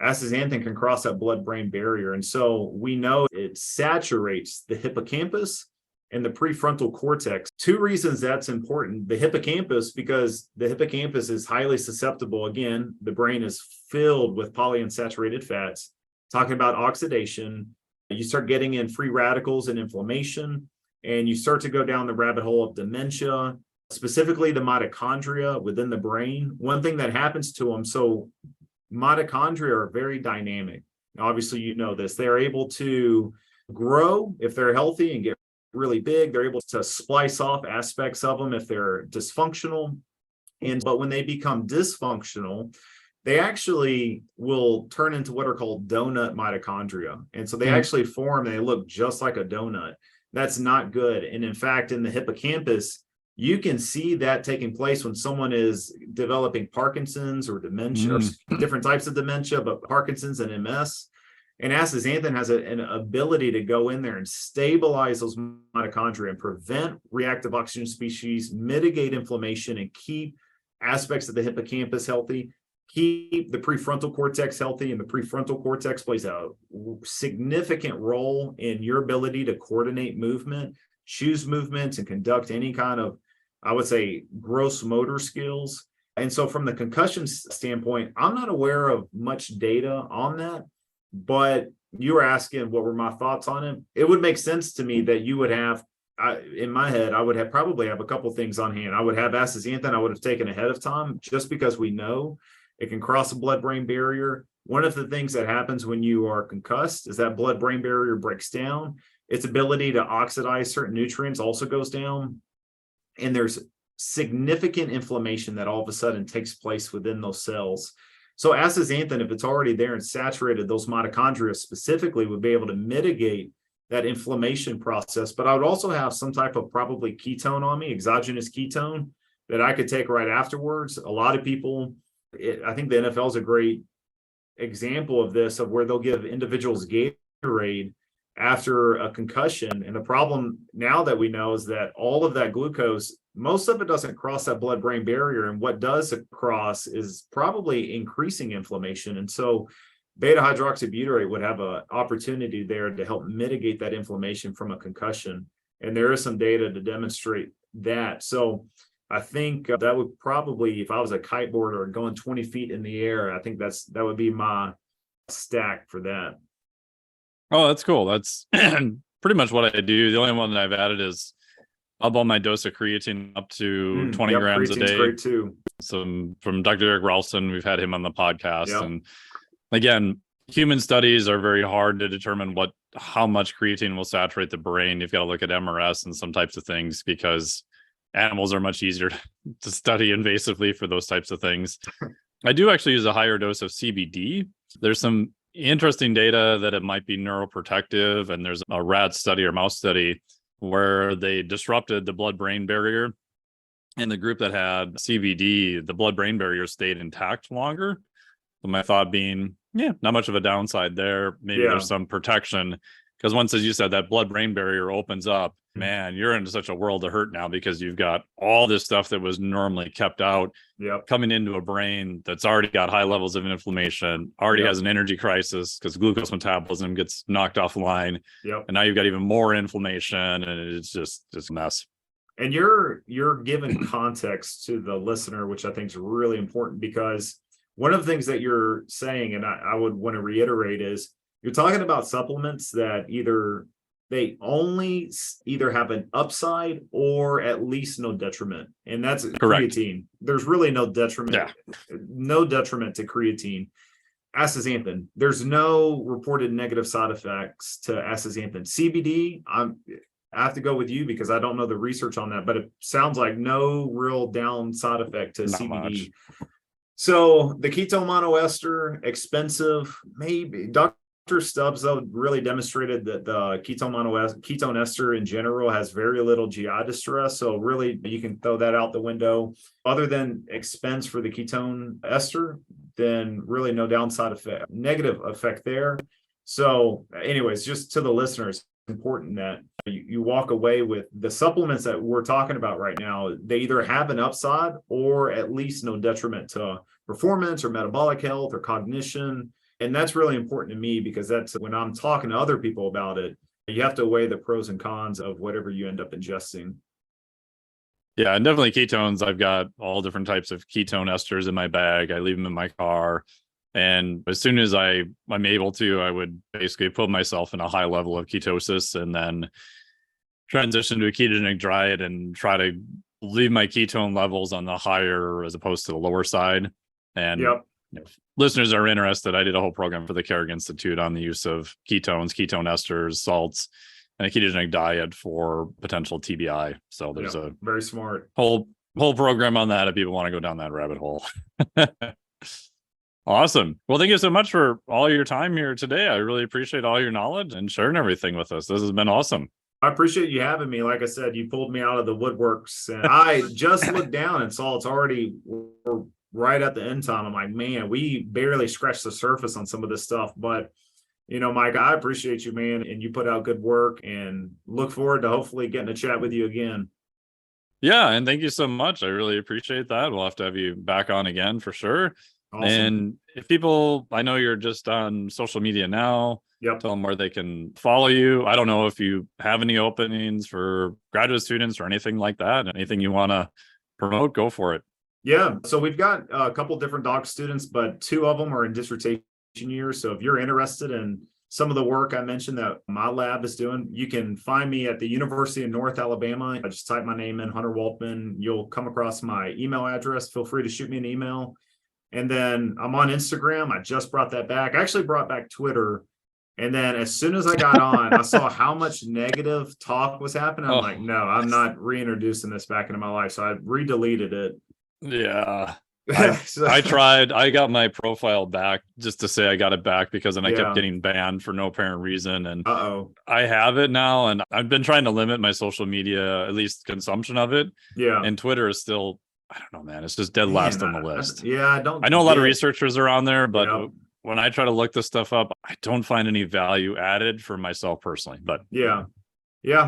astaxanthin can cross that blood-brain barrier. And so we know it saturates the hippocampus and the prefrontal cortex. Two reasons that's important. The hippocampus, because the hippocampus is highly susceptible. Again, the brain is filled with polyunsaturated fats. Talking about oxidation, you start getting in free radicals and inflammation, and you start to go down the rabbit hole of dementia, specifically the mitochondria within the brain. One thing that happens to them, so mitochondria are very dynamic. Obviously, you know this. They're able to grow if they're healthy and get really big. They're able to splice off aspects of them if they're dysfunctional. But when they become dysfunctional, they actually will turn into what are called donut mitochondria. And so they actually form, and they look just like a donut. That's not good. And in fact, in the hippocampus, you can see that taking place when someone is developing Parkinson's or dementia, or different types of dementia, but Parkinson's and MS. And astaxanthin has an ability to go in there and stabilize those mitochondria and prevent reactive oxygen species, mitigate inflammation, and keep aspects of the hippocampus healthy, keep the prefrontal cortex healthy. And the prefrontal cortex plays a significant role in your ability to coordinate movement, choose movements, and conduct any kind of, I would say, gross motor skills. And so from the concussion standpoint, I'm not aware of much data on that, but you were asking what were my thoughts on it. It would make sense to me that you would have, in my head, I would have probably have a couple things on hand. I would have astaxanthin I would have taken ahead of time, just because we know it can cross the blood-brain barrier. One of the things that happens when you are concussed is that blood-brain barrier breaks down. Its ability to oxidize certain nutrients also goes down. And there's significant inflammation that all of a sudden takes place within those cells. So astaxanthin, if it's already there and saturated, those mitochondria specifically would be able to mitigate that inflammation process. But I would also have some type of probably ketone on me, exogenous ketone, that I could take right afterwards. A lot of people, I think the NFL is a great example of this, of where they'll give individuals Gatorade after a concussion. And the problem now that we know is that all of that glucose, most of it doesn't cross that blood-brain barrier. And what does cross is probably increasing inflammation. And so beta hydroxybutyrate would have an opportunity there to help mitigate that inflammation from a concussion. And there is some data to demonstrate that. So I think that would probably, if I was a kiteboarder going 20 feet in the air, I think that would be my stack for that. Oh, that's cool. That's pretty much what I do. The only one that I've added is I'll bump my dose of creatine up to 20 grams a day. Great too. Some from Dr. Eric Ralston, we've had him on the podcast. Yep. And again, human studies are very hard to determine how much creatine will saturate the brain. You've got to look at MRS and some types of things, because animals are much easier to study invasively for those types of things. I do actually use a higher dose of CBD. There's some interesting data that it might be neuroprotective, and there's a rat study or mouse study where they disrupted the blood-brain barrier. In the group that had CBD, the blood-brain barrier stayed intact longer. So my thought being, not much of a downside there. Maybe there's some protection, because once, as you said, that blood-brain barrier opens up, man, you're into such a world of hurt now, because you've got all this stuff that was normally kept out coming into a brain that's already got high levels of inflammation, already has an energy crisis because glucose metabolism gets knocked offline. And now you've got even more inflammation, and it's a mess. And you're giving context to the listener, which I think is really important, because one of the things that you're saying, and I would want to reiterate, is you're talking about supplements that they only either have an upside or at least no detriment. And that's correct. Creatine. There's really no detriment. No detriment to creatine. Astaxanthin, there's no reported negative side effects to astaxanthin. CBD, I have to go with you because I don't know the research on that, but it sounds like no real downside effect to Not CBD. much. So the ketone monoester, expensive, maybe. Dr. Stubbs, though, really demonstrated that the ketone ester in general has very little GI distress. So really, you can throw that out the window. Other than expense for the ketone ester, then really no downside effect, negative effect there. So anyways, just to the listeners, it's important that you walk away with the supplements that we're talking about right now. They either have an upside or at least no detriment to performance or metabolic health or cognition. And that's really important to me, because that's when I'm talking to other people about it, You have to weigh the pros and cons of whatever you end up ingesting. Yeah, and definitely ketones. I've got all different types of ketone esters in my bag. I leave them in my car. And as soon as I'm able to, I would basically put myself in a high level of ketosis and then transition to a ketogenic diet and try to leave my ketone levels on the higher as opposed to the lower side. And if listeners are interested, I did a whole program for the Carrick Institute on the use of ketones, ketone esters, salts, and a ketogenic diet for potential TBI. So there's a very smart whole program on that if people want to go down that rabbit hole. Awesome. Well, thank you so much for all your time here today. I really appreciate all your knowledge and sharing everything with us. This has been awesome. I appreciate you having me. Like I said, you pulled me out of the woodworks, and I just looked down and saw it's already right at the end time. I'm like, man, we barely scratched the surface on some of this stuff. But, Mike, I appreciate you, man, and you put out good work, and look forward to hopefully getting to chat with you again. Yeah, and thank you so much. I really appreciate that. We'll have to have you back on again for sure. Awesome. And if people, I know you're just on social media now. Tell them where they can follow you. I don't know if you have any openings for graduate students or anything like that. Anything you want to promote, go for it. Yeah. So we've got a couple different doc students, but 2 of them are in dissertation years. So if you're interested in some of the work I mentioned that my lab is doing, you can find me at the University of North Alabama. I just type my name in, Hunter Waldman. You'll come across my email address. Feel free to shoot me an email. And then I'm on Instagram. I just brought that back. I actually brought back Twitter. And then as soon as I got on, I saw how much negative talk was happening. I'm like, no, I'm not reintroducing this back into my life. So I re-deleted it. Yeah. I tried. I got my profile back just to say I got it back because then I kept getting banned for no apparent reason. And I have it now. And I've been trying to limit my social media, at least consumption of it. Yeah. And Twitter is still, I don't know, man. It's just dead last on the list. I know a lot of researchers are on there, but when I try to look this stuff up, I don't find any value added for myself personally. But yeah.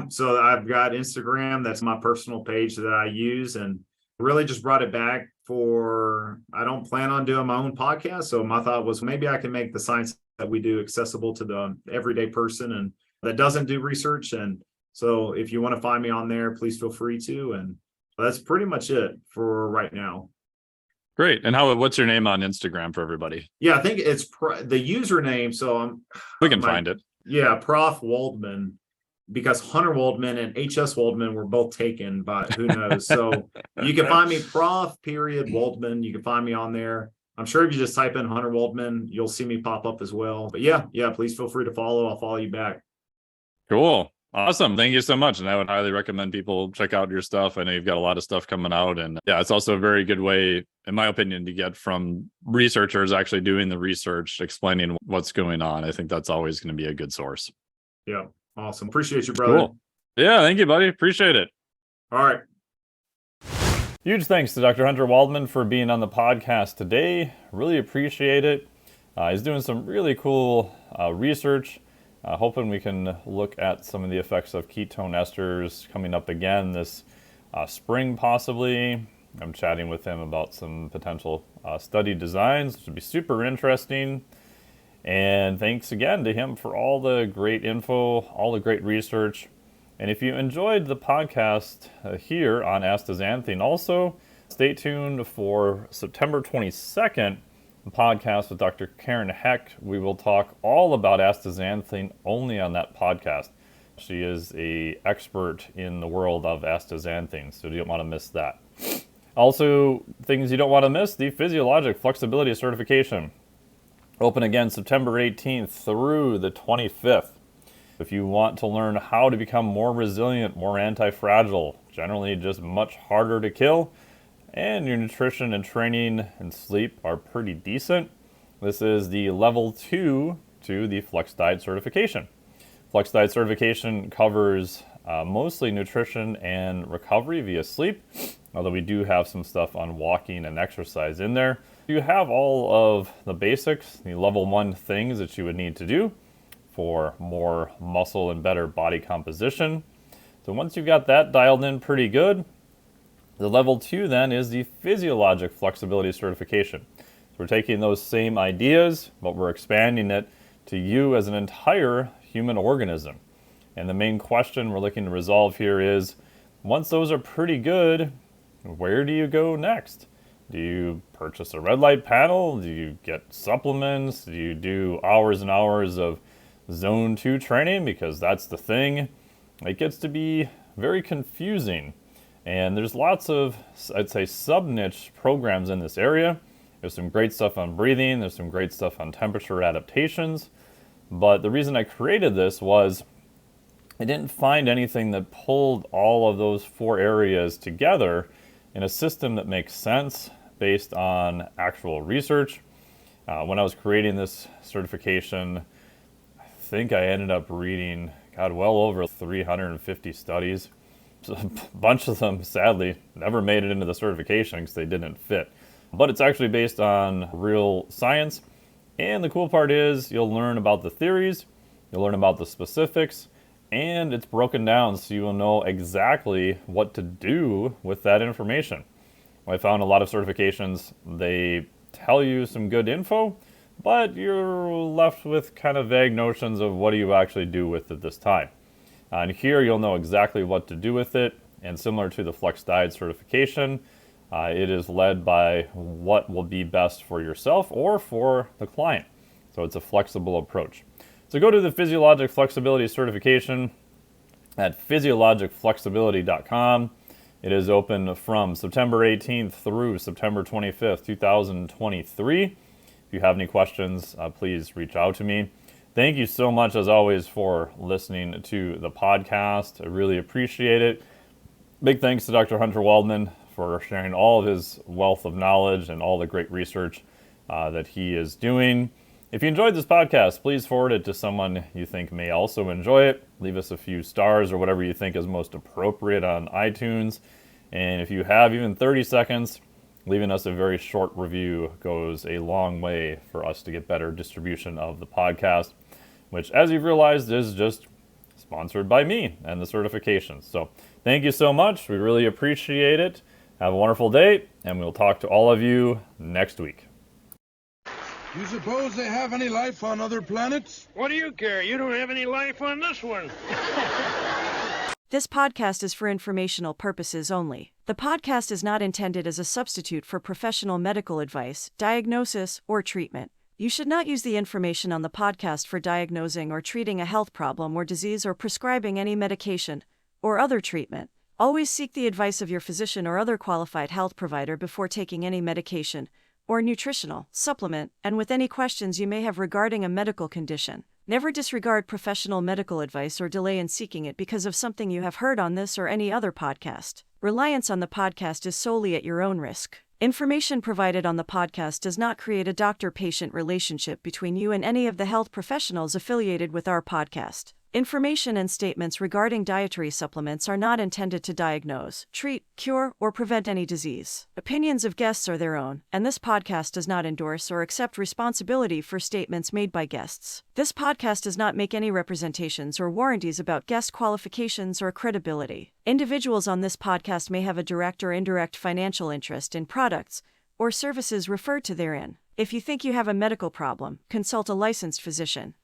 So I've got Instagram. That's my personal page that I use, and really just brought it back for, I don't plan on doing my own podcast. So my thought was maybe I can make the science that we do accessible to the everyday person and that doesn't do research. And so if you want to find me on there, please feel free to. And that's pretty much it for right now. Great. And what's your name on Instagram for everybody? Yeah, I think it's the username. So we can find it. Yeah, Prof. Waldman, because Hunter Waldman and HS Waldman were both taken, but who knows? So you can find me Prof. Waldman. You can find me on there. I'm sure if you just type in Hunter Waldman, you'll see me pop up as well. But yeah, please feel free to follow. I'll follow you back. Cool. Awesome. Thank you so much. And I would highly recommend people check out your stuff. I know you've got a lot of stuff coming out. And yeah, it's also a very good way, in my opinion, to get from researchers actually doing the research, explaining what's going on. I think that's always going to be a good source. Yeah. Awesome. Appreciate you, brother. Cool. Yeah. Thank you, buddy. Appreciate it. All right. Huge thanks to Dr. Hunter Waldman for being on the podcast today. Really appreciate it. He's doing some really cool research. Hoping we can look at some of the effects of ketone esters coming up again this spring, possibly. I'm chatting with him about some potential study designs, which would be super interesting. And thanks again to him for all the great info, all the great research. And if you enjoyed the podcast here on Astaxanthin, also stay tuned for September 22nd. Podcast with Dr. Karen Heck. We will talk all about astaxanthin only on that podcast. She is an expert in the world of astaxanthin, so you don't want to miss that. Also, things you don't want to miss, the physiologic flexibility certification. Open again September 18th through the 25th. If you want to learn how to become more resilient, more anti-fragile, generally just much harder to kill, and your nutrition and training and sleep are pretty decent, this is the level 2 to the Flex Diet certification. Flex Diet certification covers mostly nutrition and recovery via sleep, although we do have some stuff on walking and exercise in there. You have all of the basics, the level 1 things that you would need to do for more muscle and better body composition. So once you've got that dialed in pretty good, the level 2 then is the physiologic flexibility certification. So we're taking those same ideas, but we're expanding it to you as an entire human organism. And the main question we're looking to resolve here is, once those are pretty good, where do you go next? Do you purchase a red light panel? Do you get supplements? Do you do hours and hours of zone 2 training? Because that's the thing. It gets to be very confusing. And there's lots of, I'd say, sub-niche programs in this area. There's some great stuff on breathing. There's some great stuff on temperature adaptations. But the reason I created this was I didn't find anything that pulled all of those 4 areas together in a system that makes sense based on actual research. When I was creating this certification, I think I ended up reading, well over 350 studies. So a bunch of them, sadly, never made it into the certification because they didn't fit. But it's actually based on real science. And the cool part is you'll learn about the theories, you'll learn about the specifics, and it's broken down so you will know exactly what to do with that information. I found a lot of certifications, they tell you some good info, but you're left with kind of vague notions of what do you actually do with it this time. And here you'll know exactly what to do with it, and similar to the Flex Diet certification, it is led by what will be best for yourself or for the client. So it's a flexible approach. So go to the Physiologic Flexibility certification at physiologicflexibility.com. It is open from September 18th through September 25th, 2023. If you have any questions, please reach out to me. Thank you so much, as always, for listening to the podcast. I really appreciate it. Big thanks to Dr. Hunter Waldman for sharing all of his wealth of knowledge and all the great research that he is doing. If you enjoyed this podcast, please forward it to someone you think may also enjoy it. Leave us a few stars or whatever you think is most appropriate on iTunes. And if you have even 30 seconds, leaving us a very short review goes a long way for us to get better distribution of the podcast, which, as you've realized, is just sponsored by me and the certifications. So thank you so much. We really appreciate it. Have a wonderful day, and we'll talk to all of you next week. You suppose they have any life on other planets? What do you care? You don't have any life on this one. This podcast is for informational purposes only. The podcast is not intended as a substitute for professional medical advice, diagnosis, or treatment. You should not use the information on the podcast for diagnosing or treating a health problem or disease or prescribing any medication or other treatment. Always seek the advice of your physician or other qualified health provider before taking any medication or nutritional supplement, and with any questions you may have regarding a medical condition. Never disregard professional medical advice or delay in seeking it because of something you have heard on this or any other podcast. Reliance on the podcast is solely at your own risk. Information provided on the podcast does not create a doctor-patient relationship between you and any of the health professionals affiliated with our podcast. Information and statements regarding dietary supplements are not intended to diagnose, treat, cure, or prevent any disease. Opinions of guests are their own, and this podcast does not endorse or accept responsibility for statements made by guests. This podcast does not make any representations or warranties about guest qualifications or credibility. Individuals on this podcast may have a direct or indirect financial interest in products or services referred to therein. If you think you have a medical problem, consult a licensed physician.